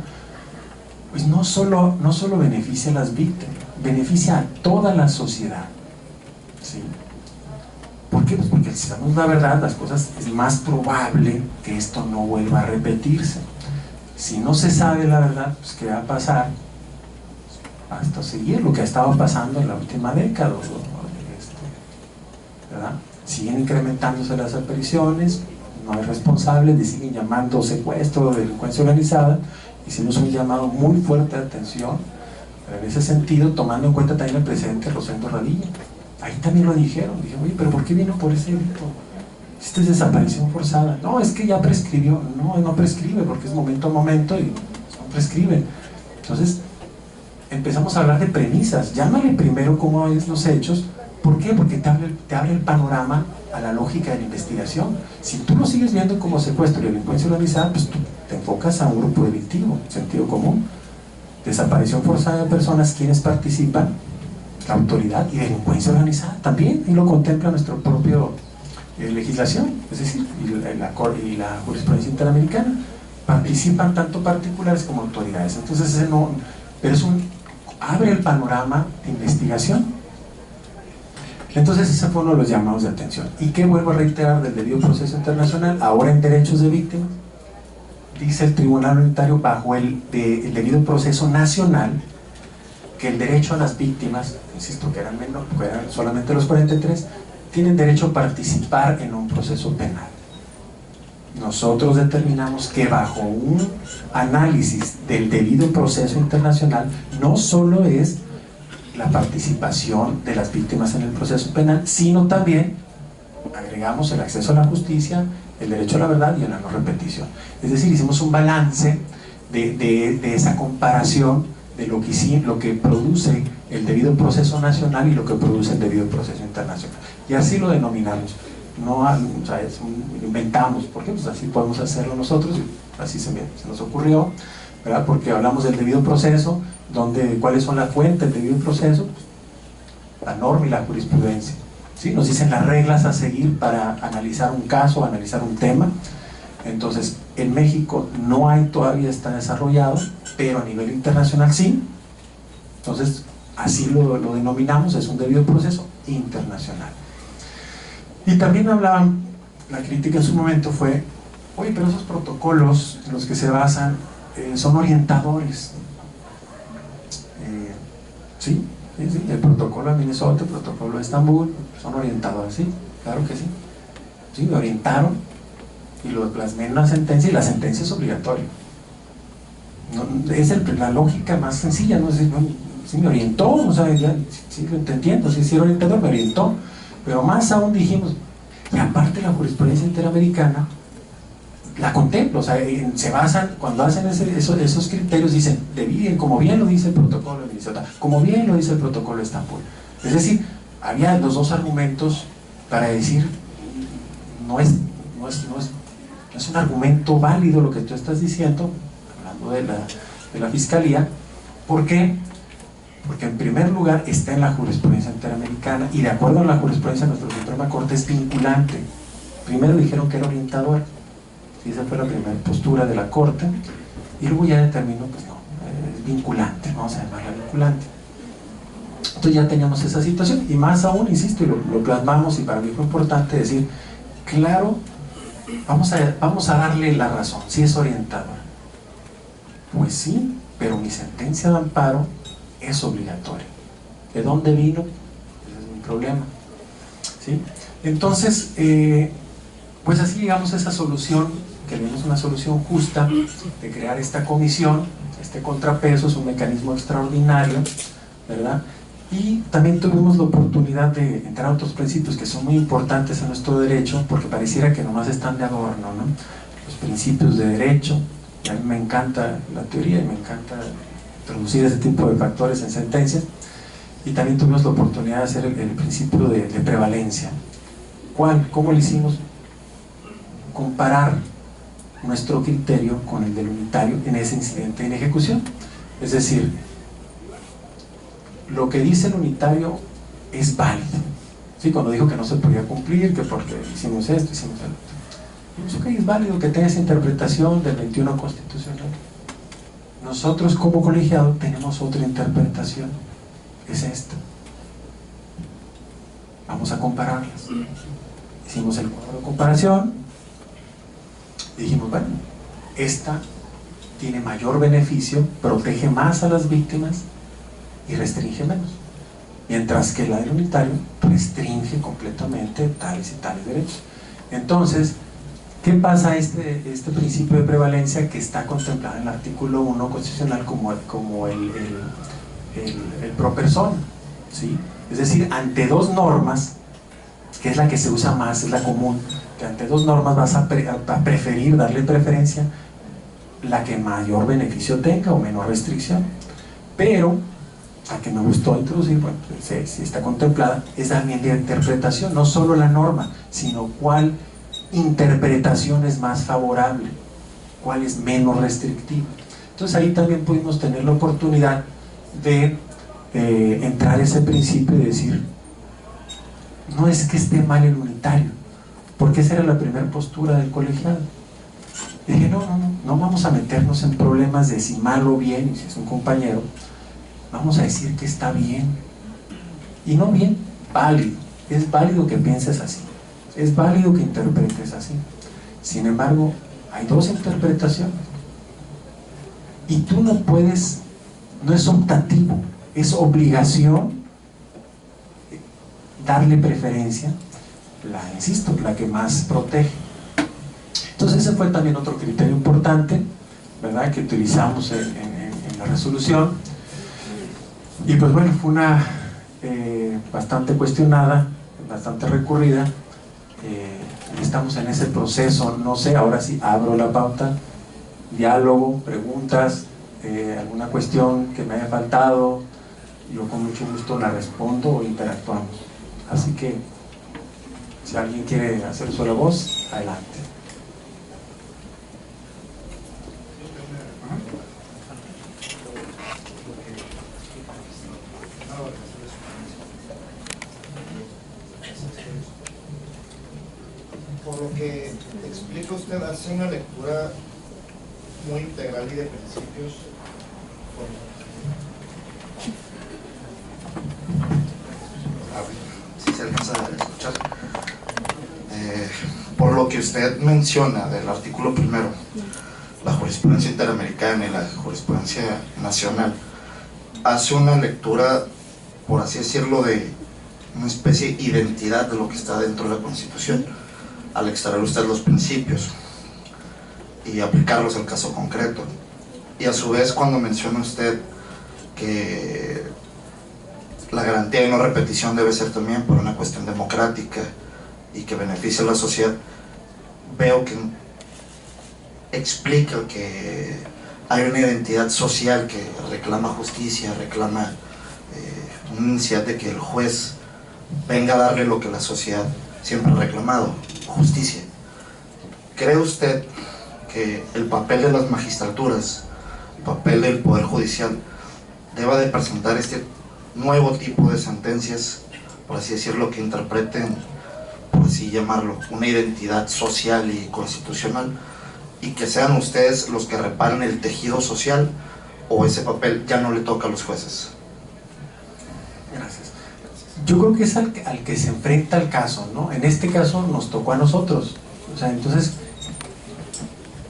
pues no solo beneficia a las víctimas, beneficia a toda la sociedad, ¿sí? ¿Por qué? Pues porque si sabemos la verdad, las cosas, es más probable que esto no vuelva a repetirse. Si no se sabe la verdad, pues ¿qué va a pasar? Hasta seguir lo que ha estado pasando en la última década, ¿verdad? Siguen incrementándose las apariciones, no hay responsables, le siguen llamando secuestro, delincuencia organizada. Hicimos un llamado muy fuerte de atención, pero en ese sentido, tomando en cuenta también el presidente Rosendo Radilla. Ahí también lo dijeron, oye, pero ¿por qué vino por ese delito? Esta es desaparición forzada. No, es que ya prescribió. No prescribe, porque es momento a momento y no prescribe. Entonces, empezamos a hablar de premisas. Llámale primero cómo es los hechos. ¿Por qué? Porque te abre el panorama a la lógica de la investigación. Si tú lo sigues viendo como secuestro y delincuencia organizada, pues tú te enfocas a un grupo delictivo, sentido común. Desaparición forzada de personas, ¿quiénes participan? la autoridad, y delincuencia organizada también, y lo contempla nuestra propia legislación, es decir, y la jurisprudencia interamericana. Participan tanto particulares como autoridades. Entonces ese no, pero abre el panorama de investigación. Entonces ese fue uno de los llamados de atención. ¿Y qué vuelvo a reiterar del debido proceso internacional? Ahora en derechos de víctimas, dice el Tribunal Unitario bajo el debido proceso nacional que el derecho a las víctimas, insisto que eran solamente los 43, tienen derecho a participar en un proceso penal. Nosotros determinamos que bajo un análisis del debido proceso internacional no solo es la participación de las víctimas en el proceso penal, sino también agregamos el acceso a la justicia, el derecho a la verdad y a la no repetición. Es decir, hicimos un balance de esa comparación de lo que produce el debido proceso nacional y lo que produce el debido proceso internacional. Y así lo denominamos. No, o sea, inventamos, porque pues así podemos hacerlo nosotros, y así se nos ocurrió, ¿verdad? Porque hablamos del debido proceso, cuáles son las fuentes del debido proceso, la norma y la jurisprudencia, ¿sí? Nos dicen las reglas a seguir para analizar un caso, analizar un tema. Entonces, en México no hay, todavía está desarrollado, pero a nivel internacional sí. Entonces, así lo denominamos, es un debido proceso internacional. Y también hablaban, la crítica en su momento fue, oye, pero esos protocolos en los que se basan son orientadores. Sí, el protocolo de Minnesota, el protocolo de Estambul, son orientadores, sí, claro que sí. Sí, me orientaron y lo plasmé en una sentencia, y la sentencia es obligatoria. No, es la lógica más sencilla, ¿no? Sí me orientó, o sea, ya, sí lo entiendo, sí era orientador, me orientó. Pero más aún dijimos, y aparte la jurisprudencia interamericana la contempla, o sea, se basan, cuando hacen esos criterios, dicen, como bien lo dice el protocolo de Minnesota, como bien lo dice el protocolo de Estambul. Es decir, había los dos argumentos para decir, no es un argumento válido lo que tú estás diciendo, hablando de la fiscalía. ¿Por qué? Porque en primer lugar está en la jurisprudencia interamericana, y de acuerdo a la jurisprudencia de nuestra Suprema Corte es vinculante. Primero dijeron que era orientador, y esa fue la primera postura de la Corte, y luego ya determinó, pues no, es vinculante, vamos a llamarla vinculante. Entonces ya teníamos esa situación, y más aún, insisto, y lo plasmamos, y para mí fue importante decir, claro, vamos a darle la razón, si es orientador. Pues sí, pero mi sentencia de amparo es obligatoria. ¿De dónde vino? Ese es mi problema, ¿sí? Entonces, pues así llegamos a esa solución, que vimos una solución justa, de crear esta comisión. Este contrapeso es un mecanismo extraordinario, ¿verdad? Y también tuvimos la oportunidad de entrar a otros principios que son muy importantes en nuestro derecho, porque pareciera que nomás están de adorno, ¿no? Los principios de derecho, y a mí me encanta la teoría y me encanta introducir ese tipo de factores en sentencias. Y también tuvimos la oportunidad de hacer el principio de prevalencia. ¿Cómo lo hicimos? Comparar nuestro criterio con el del unitario en ese incidente en ejecución. Es decir, lo que dice el unitario es válido, ¿sí? Cuando dijo que no se podía cumplir, que porque hicimos esto, hicimos el otro, ok, es válido que tenga esa interpretación del 21 constitucional. Nosotros como colegiado tenemos otra interpretación, es esta. Vamos a compararlas. Hicimos el cuadro de comparación y dijimos, bueno, esta tiene mayor beneficio, protege más a las víctimas y restringe menos, mientras que la del unitario restringe completamente tales y tales derechos. Entonces, ¿qué pasa este principio de prevalencia que está contemplado en el artículo 1 constitucional como el pro persona, ¿sí? Es decir, ante dos normas, que es la que se usa más, es la común, que ante dos normas vas a preferir, darle preferencia la que mayor beneficio tenga o menor restricción. Pero la que me gustó introducir, bueno, si está contemplada, es también de interpretación, no solo la norma, sino cuál interpretación es más favorable, cuál es menos restrictiva. Entonces ahí también pudimos tener la oportunidad de entrar a ese principio y decir, no es que esté mal el unitario, porque esa era la primera postura del colegiado. Y dije, no vamos a meternos en problemas de si mal o bien, y si es un compañero, vamos a decir que está bien, y no bien, válido. Es válido que pienses así, es válido que interpretes así. Sin embargo, hay dos interpretaciones, y tú no puedes, no es optativo, es obligación darle preferencia, insisto, la que más protege. Entonces ese fue también otro criterio importante, ¿verdad?, que utilizamos en la resolución. Y pues bueno, fue una bastante cuestionada, bastante recurrida. Estamos en ese proceso, no sé, ahora sí abro la pauta, diálogo, preguntas, alguna cuestión que me haya faltado, yo con mucho gusto la respondo o interactuamos. Así que si alguien quiere hacer uso de la voz, adelante. Por lo que explica usted, hace una lectura muy integral y de principios. Si se alcanza a escuchar. Por lo que usted menciona del artículo primero, la jurisprudencia interamericana y la jurisprudencia nacional, hace una lectura, por así decirlo, de una especie de identidad de lo que está dentro de la Constitución, al extraer usted los principios y aplicarlos al caso concreto. Y a su vez, cuando menciona usted que la garantía de no repetición debe ser también por una cuestión democrática y que beneficie a la sociedad, veo que explica que hay una identidad social que reclama justicia, reclama una necesidad de que el juez venga a darle lo que la sociedad siempre ha reclamado, justicia. ¿Cree usted que el papel de las magistraturas, el papel del Poder Judicial, deba de presentar este nuevo tipo de sentencias, por así decirlo, que interpreten, por así llamarlo, una identidad social y constitucional, y que sean ustedes los que reparen el tejido social, o ese papel ya no le toca a los jueces? Gracias. Yo creo que es al que se enfrenta el caso, ¿no? En este caso nos tocó a nosotros, o sea, entonces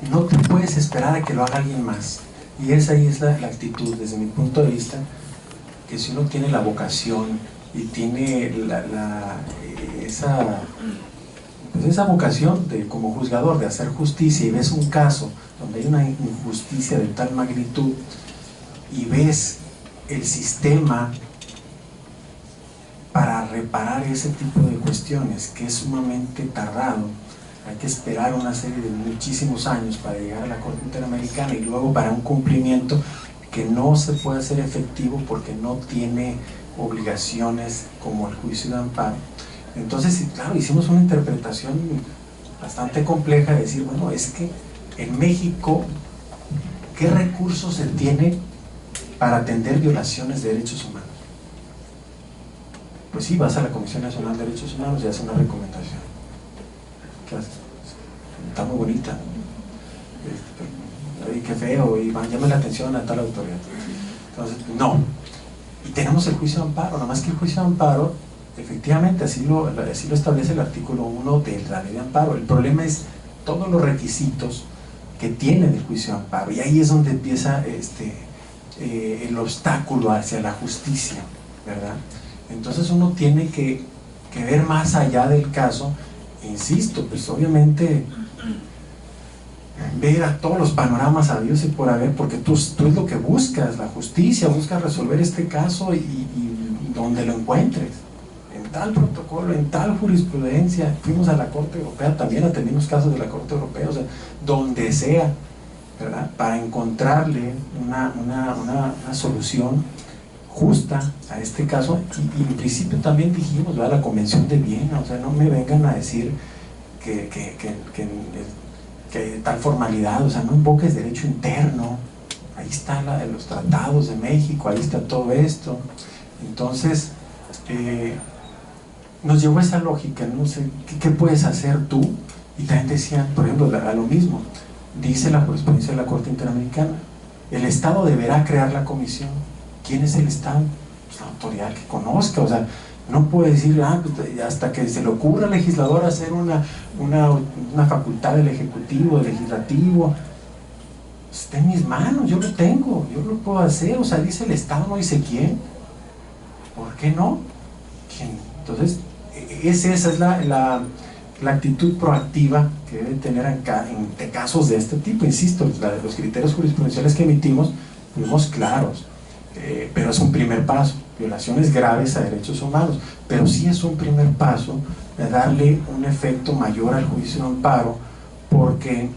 no te puedes esperar a que lo haga alguien más, y esa ahí es la actitud, desde mi punto de vista, que si uno tiene la vocación y tiene esa vocación de, como juzgador, de hacer justicia, y ves un caso donde hay una injusticia de tal magnitud y ves el sistema para reparar ese tipo de cuestiones, que es sumamente tardado, hay que esperar una serie de muchísimos años para llegar a la Corte Interamericana y luego para un cumplimiento que no se puede hacer efectivo porque no tiene obligaciones como el juicio de amparo. Entonces, claro, hicimos una interpretación bastante compleja de decir, bueno, es que en México, ¿qué recursos se tiene para atender violaciones de derechos humanos? Pues sí, vas a la Comisión Nacional de Derechos Humanos y haces una recomendación. ¿Qué haces? Está muy bonita. Ay, qué feo, y llame la atención a tal autoridad. Entonces, no. Y tenemos el juicio de amparo, nada más que el juicio de amparo, efectivamente, así lo establece el artículo 1 de la ley de amparo. El problema es todos los requisitos que tiene el juicio de amparo, y ahí es donde empieza el obstáculo hacia la justicia, ¿verdad? Entonces uno tiene que ver más allá del caso, insisto, pues obviamente ver a todos los panoramas habidos y por haber, porque tú es lo que buscas, la justicia, buscas resolver este caso y donde lo encuentres, en tal protocolo, en tal jurisprudencia. Fuimos a la Corte Europea, también atendimos casos de la Corte Europea, o sea, donde sea, ¿verdad?, para encontrarle una solución justa a este caso. Y en principio también dijimos, ¿verdad?, la Convención de Viena, o sea, no me vengan a decir que tal formalidad, o sea, no invoques derecho interno, ahí están los tratados de México, ahí está todo esto. Entonces, nos llevó esa lógica, no sé, ¿qué puedes hacer tú? Y también decían, por ejemplo, a lo mismo, dice la jurisprudencia de la Corte Interamericana, el Estado deberá crear la comisión. ¿Quién es el Estado? Pues la autoridad que conozca, o sea, no puede decir, pues, hasta que se le ocurra al legislador hacer una facultad del Ejecutivo, del Legislativo. Está en mis manos, yo lo tengo, yo lo puedo hacer, o sea, dice el Estado, no dice quién. ¿Por qué no? ¿Quién? Entonces, esa es la actitud proactiva que debe tener en casos de este tipo. Insisto, los criterios jurisprudenciales que emitimos, fuimos claros, pero es un primer paso. Violaciones graves a derechos humanos, pero sí es un primer paso de darle un efecto mayor al juicio de amparo, porque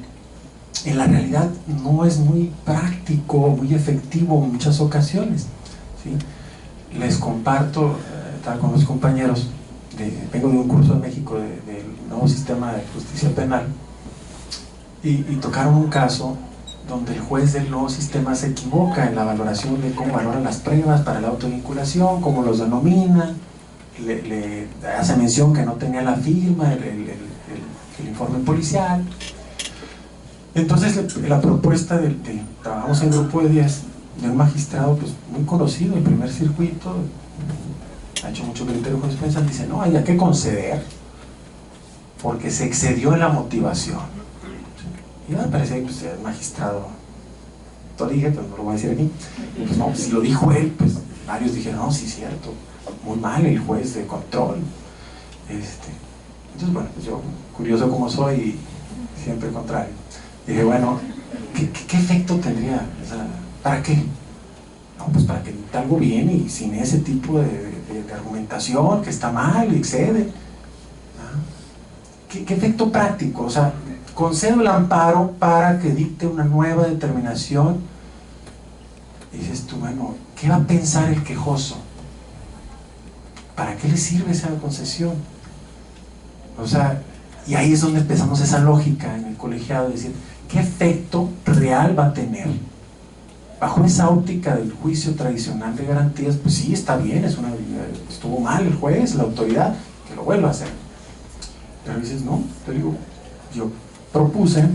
en la realidad no es muy práctico, muy efectivo en muchas ocasiones, ¿sí? Les comparto, estaba con los compañeros, vengo de un curso en México del nuevo sistema de justicia penal, y tocaron un caso donde el juez del nuevo sistema se equivoca en la valoración de cómo valoran las pruebas para la autovinculación, cómo los denomina, le hace mención que no tenía la firma, el informe policial. Entonces la propuesta trabajamos en grupo de 10 de un magistrado pues muy conocido, el primer circuito, ha hecho mucho criterio jurisprudencial, dice, no, hay que conceder porque se excedió en la motivación. Y me parece que pues, el magistrado, lo dije, pero no lo voy a decir aquí, pues no, si lo dijo él, pues varios dijeron, no, sí es cierto, muy mal el juez de control. Entonces bueno, pues yo, curioso como soy, y siempre contrario, dije, bueno, ¿qué efecto tendría? O sea, ¿para qué? No, pues para que dicte algo bien y sin ese tipo de argumentación, que está mal y excede. ¿Qué efecto práctico? O sea, concedo el amparo para que dicte una nueva determinación. Y dices tú, bueno, ¿qué va a pensar el quejoso? ¿Para qué le sirve esa concesión? O sea, y ahí es donde empezamos esa lógica en el colegiado, de decir, ¿qué efecto real va a tener? Bajo esa óptica del juicio tradicional de garantías, pues sí, está bien, estuvo mal el juez, la autoridad, que lo vuelva a hacer. Pero dices, no, te digo, yo propuse,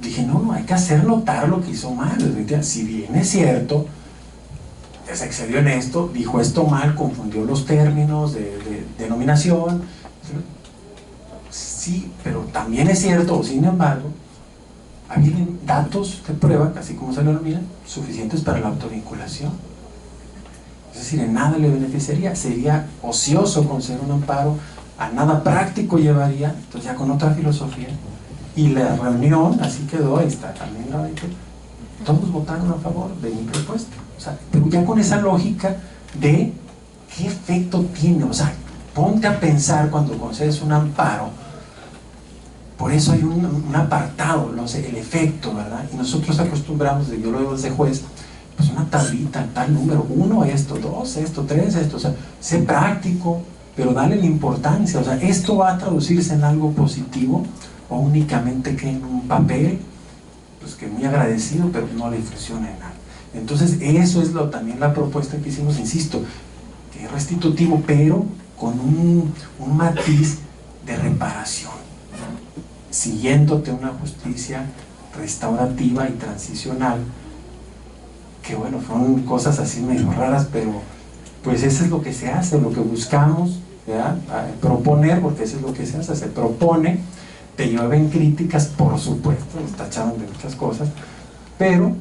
dije, no, hay que hacer notar lo que hizo mal. Si bien es cierto, se excedió en esto, dijo esto mal, confundió los términos de denominación, sí, pero también es cierto, sin embargo, había datos de prueba, así como se lo denomina, suficientes para la autovinculación. Es decir, en nada le beneficiaría, sería ocioso conceder un amparo, a nada práctico llevaría, entonces ya con otra filosofía. Y la reunión, así quedó, ahí está también lo dicho, todos votaron a favor de mi propuesta. O sea, pero ya con esa lógica de qué efecto tiene, o sea, ponte a pensar cuando concedes un amparo. Por eso hay un apartado, no sé, el efecto, ¿verdad? Y nosotros acostumbramos, yo lo veo desde juez, pues una tablita, tal número, 1 esto, 2 esto, 3 esto, o sea, sé práctico, pero dale la importancia, o sea, esto va a traducirse en algo positivo o únicamente que en un papel, pues que muy agradecido, pero no le funciona en nada. Entonces eso es también la propuesta que hicimos, insisto, que es restitutivo, pero con un matiz de reparación, siguiéndote una justicia restaurativa y transicional, que bueno, son cosas así medio raras, pero pues eso es lo que se hace, lo que buscamos, ¿verdad? Proponer, porque eso es lo que se hace, se propone, te llueven críticas, por supuesto, nos tacharon de muchas cosas, pero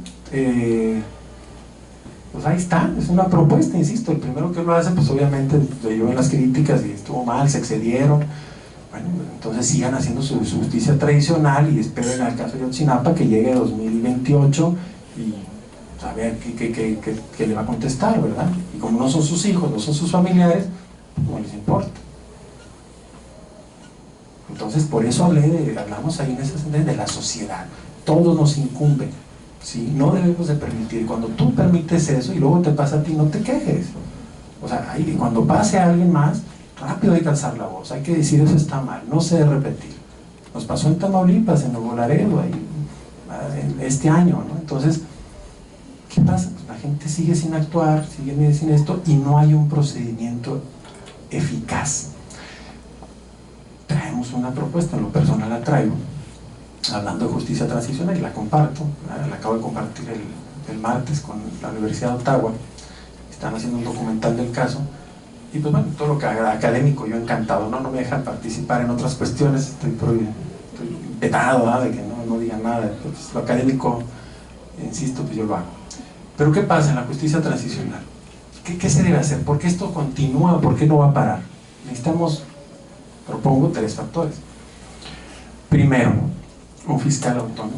pues ahí está, es una propuesta, insisto, el primero que lo hace, pues obviamente le llueven las críticas y estuvo mal, se excedieron. Bueno, entonces sigan haciendo su justicia tradicional y esperen al caso de Ayotzinapa que llegue 2028 y a ver qué le va a contestar, ¿verdad? Y como no son sus hijos, no son sus familiares, no les importa. Entonces por eso hablamos ahí en ese sentido de la sociedad, todo nos incumbe, ¿sí? No debemos de permitir, cuando tú permites eso y luego te pasa a ti, no te quejes, o sea, ahí, cuando pase a alguien más, rápido hay que alzar la voz, hay que decir eso está mal, no se debe repetir. Nos pasó en Tamaulipas, en Nuevo Laredo, ahí, este año, ¿no? Entonces, ¿Qué pasa? Pues la gente sigue sin actuar, sigue sin esto, y no hay un procedimiento eficaz. Traemos una propuesta, en lo personal la traigo, hablando de justicia transicional, y la comparto, la acabo de compartir el martes con la Universidad de Ottawa. Están haciendo un documental del caso, y pues bueno, todo lo que académico, yo encantado, no me dejan participar en otras cuestiones, estoy vetado, ¿no? De que no digan nada, pues lo académico, insisto, pues yo lo hago. Pero ¿qué pasa en la justicia transicional? ¿Qué se debe hacer? ¿Por qué esto continúa? ¿Por qué no va a parar? Necesitamos, propongo, 3 factores. Primero, un fiscal autónomo,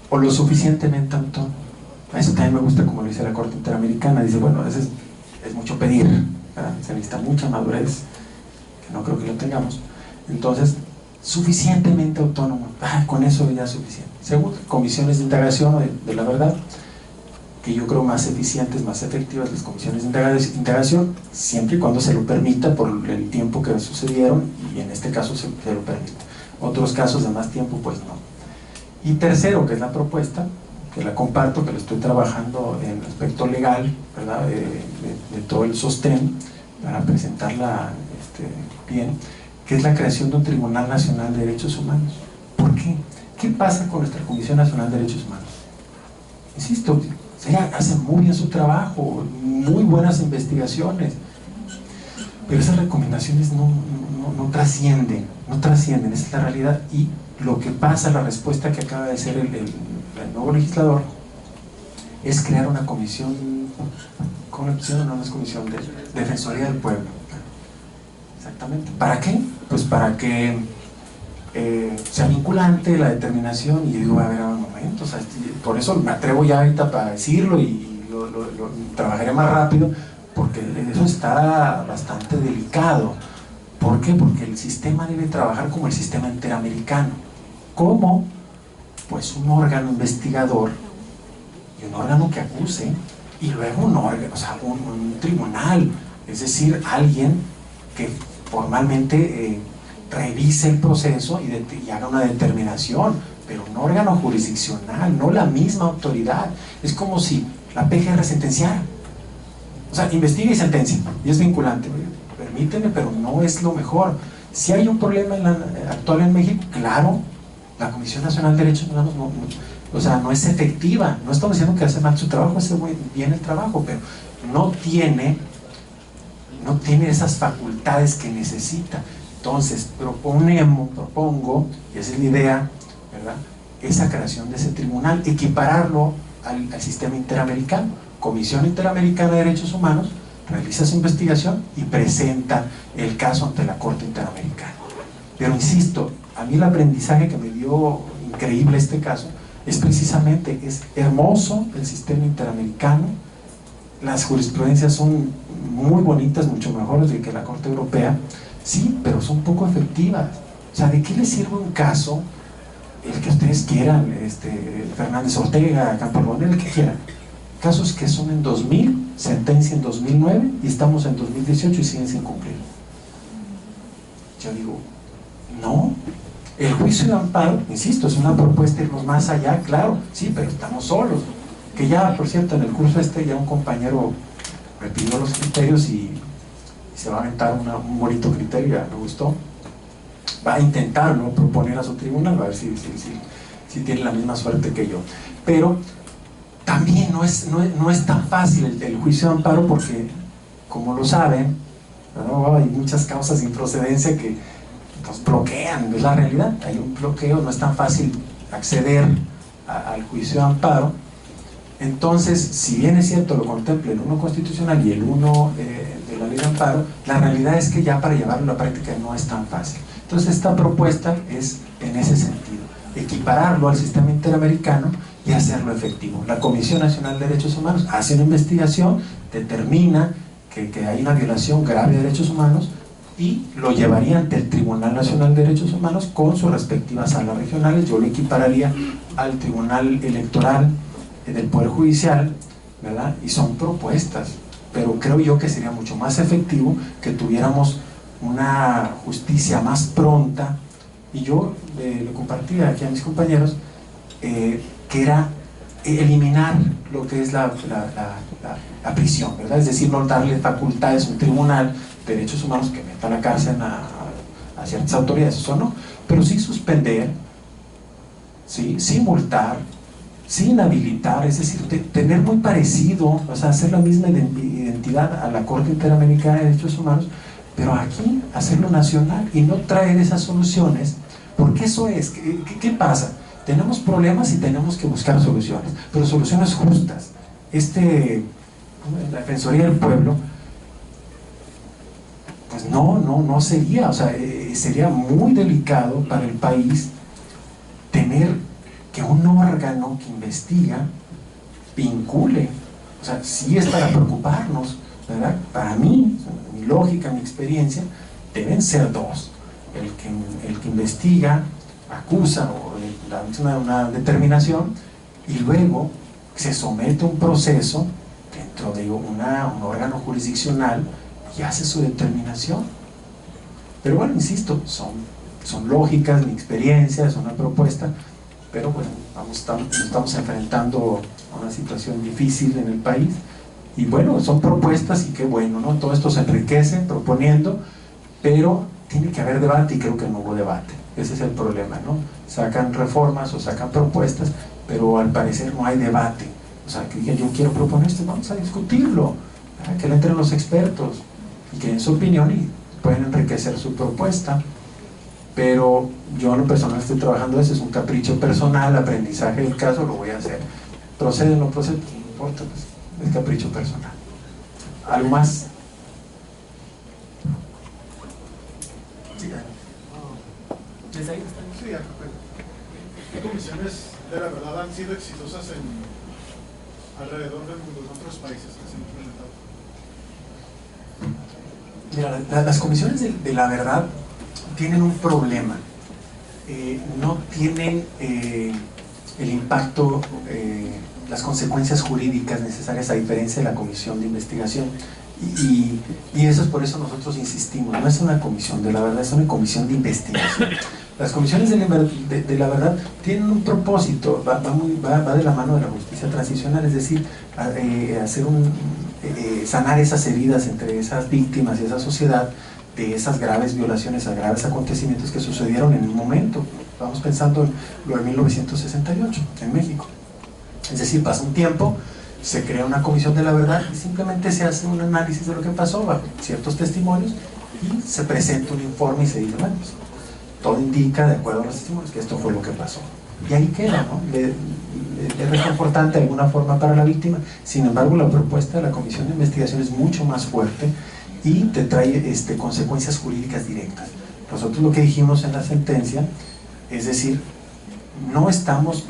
o lo suficientemente autónomo. A eso también me gusta, como lo dice la Corte Interamericana, dice, bueno, es mucho pedir, ¿verdad? Se necesita mucha madurez, que no creo que lo tengamos. Entonces, suficientemente autónomo, con eso ya es suficiente. Segundo, comisiones de integración de la verdad, que yo creo más eficientes, más efectivas las comisiones de integración, siempre y cuando se lo permita por el tiempo que sucedieron, y en este caso se lo permite. Otros casos de más tiempo, pues no. Y tercero, que es la propuesta, que la comparto, que la estoy trabajando en el aspecto legal, ¿verdad? De todo el sostén, para presentarla bien, que es la creación de un Tribunal Nacional de Derechos Humanos. ¿Por qué? ¿Qué pasa con nuestra Comisión Nacional de Derechos Humanos? Insisto, ella hace muy bien su trabajo, muy buenas investigaciones, pero esas recomendaciones no trascienden, esa es la realidad. Y lo que pasa, la respuesta que acaba de hacer el nuevo legislador, es crear una comisión, no es comisión, de Defensoría del Pueblo. Exactamente. ¿Para qué? Pues para que sea vinculante la determinación. Y yo digo, a ver, un momento, o sea, por eso me atrevo ya ahorita para decirlo, y lo trabajaré más rápido, porque eso está bastante delicado. ¿Por qué? Porque el sistema debe trabajar como el sistema interamericano. ¿Cómo? Pues un órgano investigador y un órgano que acuse, y luego un órgano, o sea, un tribunal, es decir, alguien que formalmente revise el proceso y haga una determinación, pero un órgano jurisdiccional, no la misma autoridad. Es como si la PGR sentenciara, o sea, investiga y sentencia, y es vinculante. Permíteme, pero no es lo mejor. Si hay un problema actual en México, claro, la Comisión Nacional de Derechos Humanos no es efectiva. No estamos diciendo que hace mal su trabajo, hace muy bien el trabajo, pero no tiene esas facultades que necesita. Entonces, propongo, y esa es la idea, ¿verdad?, esa creación de ese tribunal, equipararlo al sistema interamericano. Comisión Interamericana de Derechos Humanos realiza su investigación y presenta el caso ante la Corte Interamericana. Pero insisto, a mí el aprendizaje que me dio increíble este caso es precisamente, es hermoso el sistema interamericano, las jurisprudencias son muy bonitas, mucho mejores que la Corte Europea, sí, pero son poco efectivas. O sea, ¿de qué les sirve un caso, el que ustedes quieran, Fernández Ortega, Camporrón, el que quieran? Casos que son en 2000, sentencia en 2009, y estamos en 2018 y siguen sin cumplir. Yo digo, no. El juicio de amparo, insisto, es una propuesta de irnos más allá, claro, sí, pero estamos solos. Que ya, por cierto, en el curso ya un compañero me pidió los criterios y se va a aventar un bonito criterio, ya me gustó. Va a intentar, ¿no?, proponer a su tribunal, a ver si tiene la misma suerte que yo. Pero también no es tan fácil el juicio de amparo, porque, como lo saben, ¿no?, hay muchas causas de improcedencia que nos bloquean, es la realidad, hay un bloqueo, no es tan fácil acceder al juicio de amparo. Entonces, si bien es cierto, lo contempla el uno constitucional y el uno de la ley de amparo, la realidad es que ya para llevarlo a la práctica no es tan fácil. Entonces, esta propuesta es en ese sentido, equipararlo al sistema interamericano y hacerlo efectivo. La Comisión Nacional de Derechos Humanos hace una investigación, determina que hay una violación grave de derechos humanos, y lo llevaría ante el Tribunal Nacional de Derechos Humanos con sus respectivas salas regionales. Yo lo equipararía al Tribunal Electoral del Poder Judicial, ¿verdad? Y son propuestas, pero creo yo que sería mucho más efectivo que tuviéramos una justicia más pronta. Y yo le compartía aquí a mis compañeros que era eliminar lo que es la prisión, ¿verdad? Es decir, no darle facultades a un tribunal de derechos humanos que meta a la cárcel a ciertas autoridades, eso no, pero sí suspender, ¿sí? Sí multar, sí inhabilitar, es decir, tener muy parecido, o sea, hacer la misma identidad a la Corte Interamericana de Derechos Humanos, pero aquí hacerlo nacional y no traer esas soluciones, porque eso es, ¿qué pasa? Tenemos problemas y tenemos que buscar soluciones, pero soluciones justas. La Defensoría del Pueblo, pues no sería, o sea, sería muy delicado para el país tener que un órgano que investiga vincule, o sea, sí es para preocuparnos, ¿verdad? Para mí, mi lógica, mi experiencia, deben ser dos: el que investiga, acusa o da una determinación, y luego se somete a un proceso dentro de un órgano jurisdiccional y hace su determinación. Pero bueno, insisto, son lógicas, mi experiencia, es una propuesta, pero bueno, estamos enfrentando a una situación difícil en el país, y bueno, son propuestas y qué bueno, ¿no? Todo esto se enriquece proponiendo, pero tiene que haber debate, y creo que no hubo debate. Ese es el problema, ¿no? Sacan reformas o sacan propuestas, pero al parecer no hay debate. O sea, que digan, yo quiero proponer esto, vamos a discutirlo, ¿verdad? Que le entren los expertos y que den su opinión y pueden enriquecer su propuesta. Pero yo en lo personal estoy trabajando eso, es un capricho personal, aprendizaje del caso, lo voy a hacer. Procede o no procede, pues no importa, pues es capricho personal. ¿Algo más? Sí, ¿qué comisiones de la verdad han sido exitosas alrededor del mundo, en otros países que se han implementado? Mira, las comisiones de la verdad tienen un problema. No tienen el impacto, las consecuencias jurídicas necesarias, a diferencia de la comisión de investigación. Y eso es por eso nosotros insistimos, no es una comisión de la verdad, es una comisión de investigación. Las comisiones de la verdad tienen un propósito, va de la mano de la justicia transicional, es decir, hacer sanar esas heridas entre esas víctimas y esa sociedad de esas graves violaciones, a graves acontecimientos que sucedieron en un momento. Vamos pensando en lo de 1968 en México. Es decir, pasa un tiempo, se crea una comisión de la verdad y simplemente se hace un análisis de lo que pasó bajo ciertos testimonios y se presenta un informe y se dice, bueno, pues, todo indica, de acuerdo a los testimonios, que esto fue lo que pasó. Y ahí queda, ¿no? Es reconfortante de alguna forma para la víctima. Sin embargo, la propuesta de la comisión de investigación es mucho más fuerte y te trae consecuencias jurídicas directas. Nosotros lo que dijimos en la sentencia, es decir, no estamos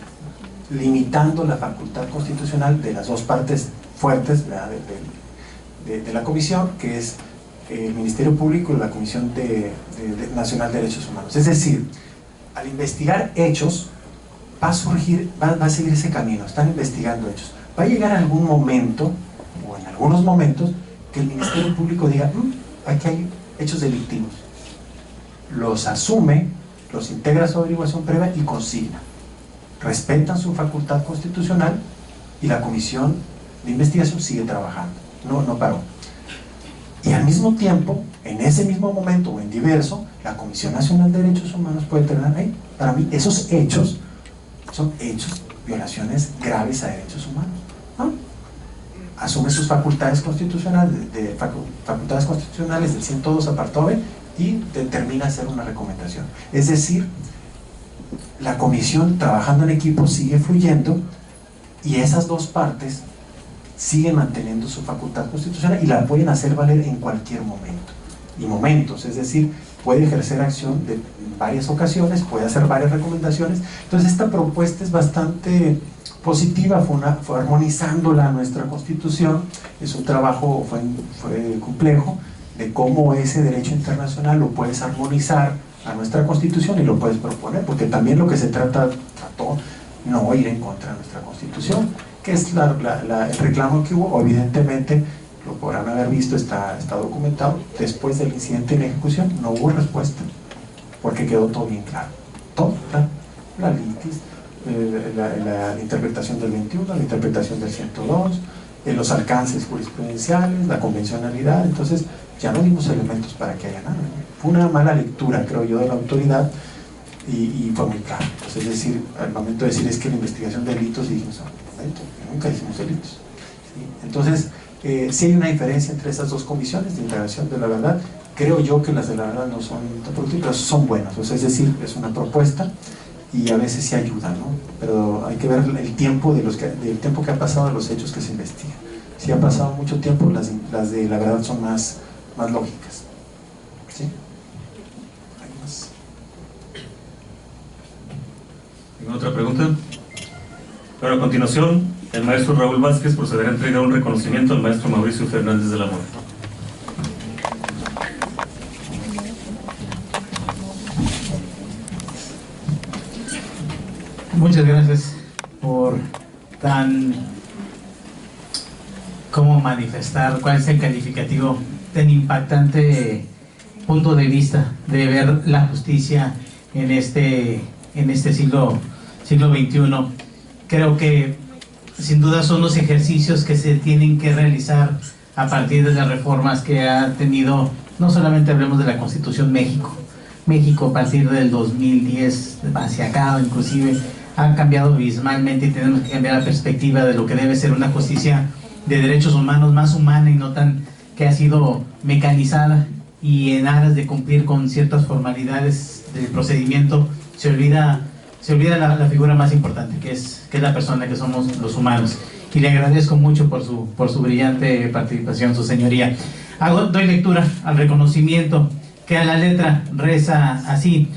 limitando la facultad constitucional de las dos partes fuertes de la comisión, que es el Ministerio Público y la Comisión Nacional de Derechos Humanos. Es decir, al investigar hechos, va a seguir ese camino, están investigando hechos. Va a llegar algún momento, o en algunos momentos, que el Ministerio Público diga, aquí hay hechos delictivos. Los asume, los integra a su averiguación previa y consigna. Respetan su facultad constitucional y la comisión de investigación sigue trabajando, no paró. Y al mismo tiempo, en ese mismo momento o en diverso, la Comisión Nacional de Derechos Humanos puede tener ahí. Para mí, esos hechos son violaciones graves a derechos humanos, ¿no? Asume sus facultades constitucionales, facultades constitucionales del 102 apartado B, y determina hacer una recomendación. Es decir, la comisión, trabajando en equipo, sigue fluyendo y esas dos partes siguen manteniendo su facultad constitucional y la pueden hacer valer en cualquier momento y momentos, es decir, puede ejercer acción en varias ocasiones, puede hacer varias recomendaciones. Entonces esta propuesta es bastante positiva, fue armonizándola a nuestra Constitución. Es un trabajo, fue complejo, de cómo ese derecho internacional lo puedes armonizar a nuestra Constitución y lo puedes proponer, porque también lo que se trató no ir en contra de nuestra Constitución, que es el reclamo que hubo. Evidentemente, lo podrán haber visto, está documentado, después del incidente en ejecución no hubo respuesta, porque quedó todo bien claro, todo claro, la litis, la interpretación del 21, la interpretación del 102, los alcances jurisprudenciales, la convencionalidad. Entonces ya no dimos elementos para que haya nada. Fue una mala lectura, creo yo, de la autoridad y fue muy claro. Entonces, es decir, al momento de decir es que la investigación de delitos, y dijimos, nunca hicimos delitos. ¿Sí? Entonces, sí hay una diferencia entre esas dos comisiones de indagación de la verdad. Creo yo que las de la verdad no son tan productivas, pero son buenas. O sea, es decir, es una propuesta y a veces sí ayuda, ¿no? Pero hay que ver el tiempo del tiempo que ha pasado de los hechos que se investigan. Si ha pasado mucho tiempo, las de la verdad son más lógicas. ¿Sí? ¿Hay más? ¿Alguna otra pregunta? Bueno, a continuación, el maestro Raúl Vázquez procederá a entregar un reconocimiento al maestro Mauricio Fernández de la Mora. Muchas gracias por cómo manifestar cuál es el calificativo tan impactante punto de vista de ver la justicia en este siglo XXI. Creo que sin duda son los ejercicios que se tienen que realizar a partir de las reformas que ha tenido, no solamente hablemos de la Constitución México a partir del 2010 hacia acá, inclusive ha cambiado abismalmente y tenemos que cambiar la perspectiva de lo que debe ser una justicia de derechos humanos más humana y no tan que ha sido mecanizada, y en aras de cumplir con ciertas formalidades del procedimiento se olvida la figura más importante, que es la persona, que somos los humanos. Y le agradezco mucho por su brillante participación, su señoría. Doy lectura al reconocimiento que a la letra reza así: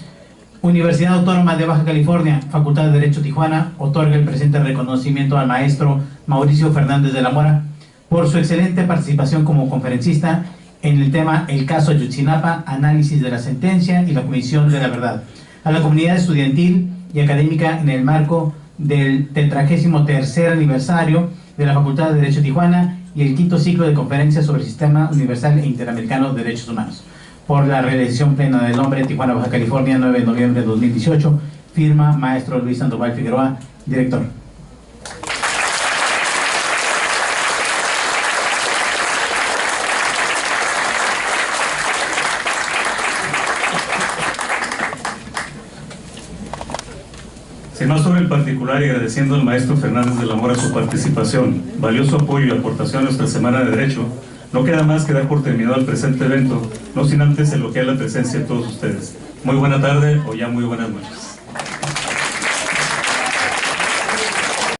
Universidad Autónoma de Baja California, Facultad de Derecho Tijuana, otorga el presente reconocimiento al maestro Mauricio Fernández de la Mora por su excelente participación como conferencista en el tema El caso Ayotzinapa, análisis de la sentencia y la comisión de la verdad, a la comunidad estudiantil y académica en el marco del 33º aniversario de la Facultad de Derecho Tijuana y el 5º ciclo de conferencias sobre el Sistema Universal e Interamericano de Derechos Humanos. Por la reelección plena del hombre, Tijuana, Baja California, 9 de noviembre de 2018, firma maestro Luis Sandoval Figueroa, director. Sin más sobre el particular, y agradeciendo al maestro Fernández de la Mora su participación, valioso apoyo y aportación a nuestra Semana de Derecho, no queda más que dar por terminado el presente evento, no sin antes elogiar la presencia de todos ustedes. Muy buena tarde o ya muy buenas noches.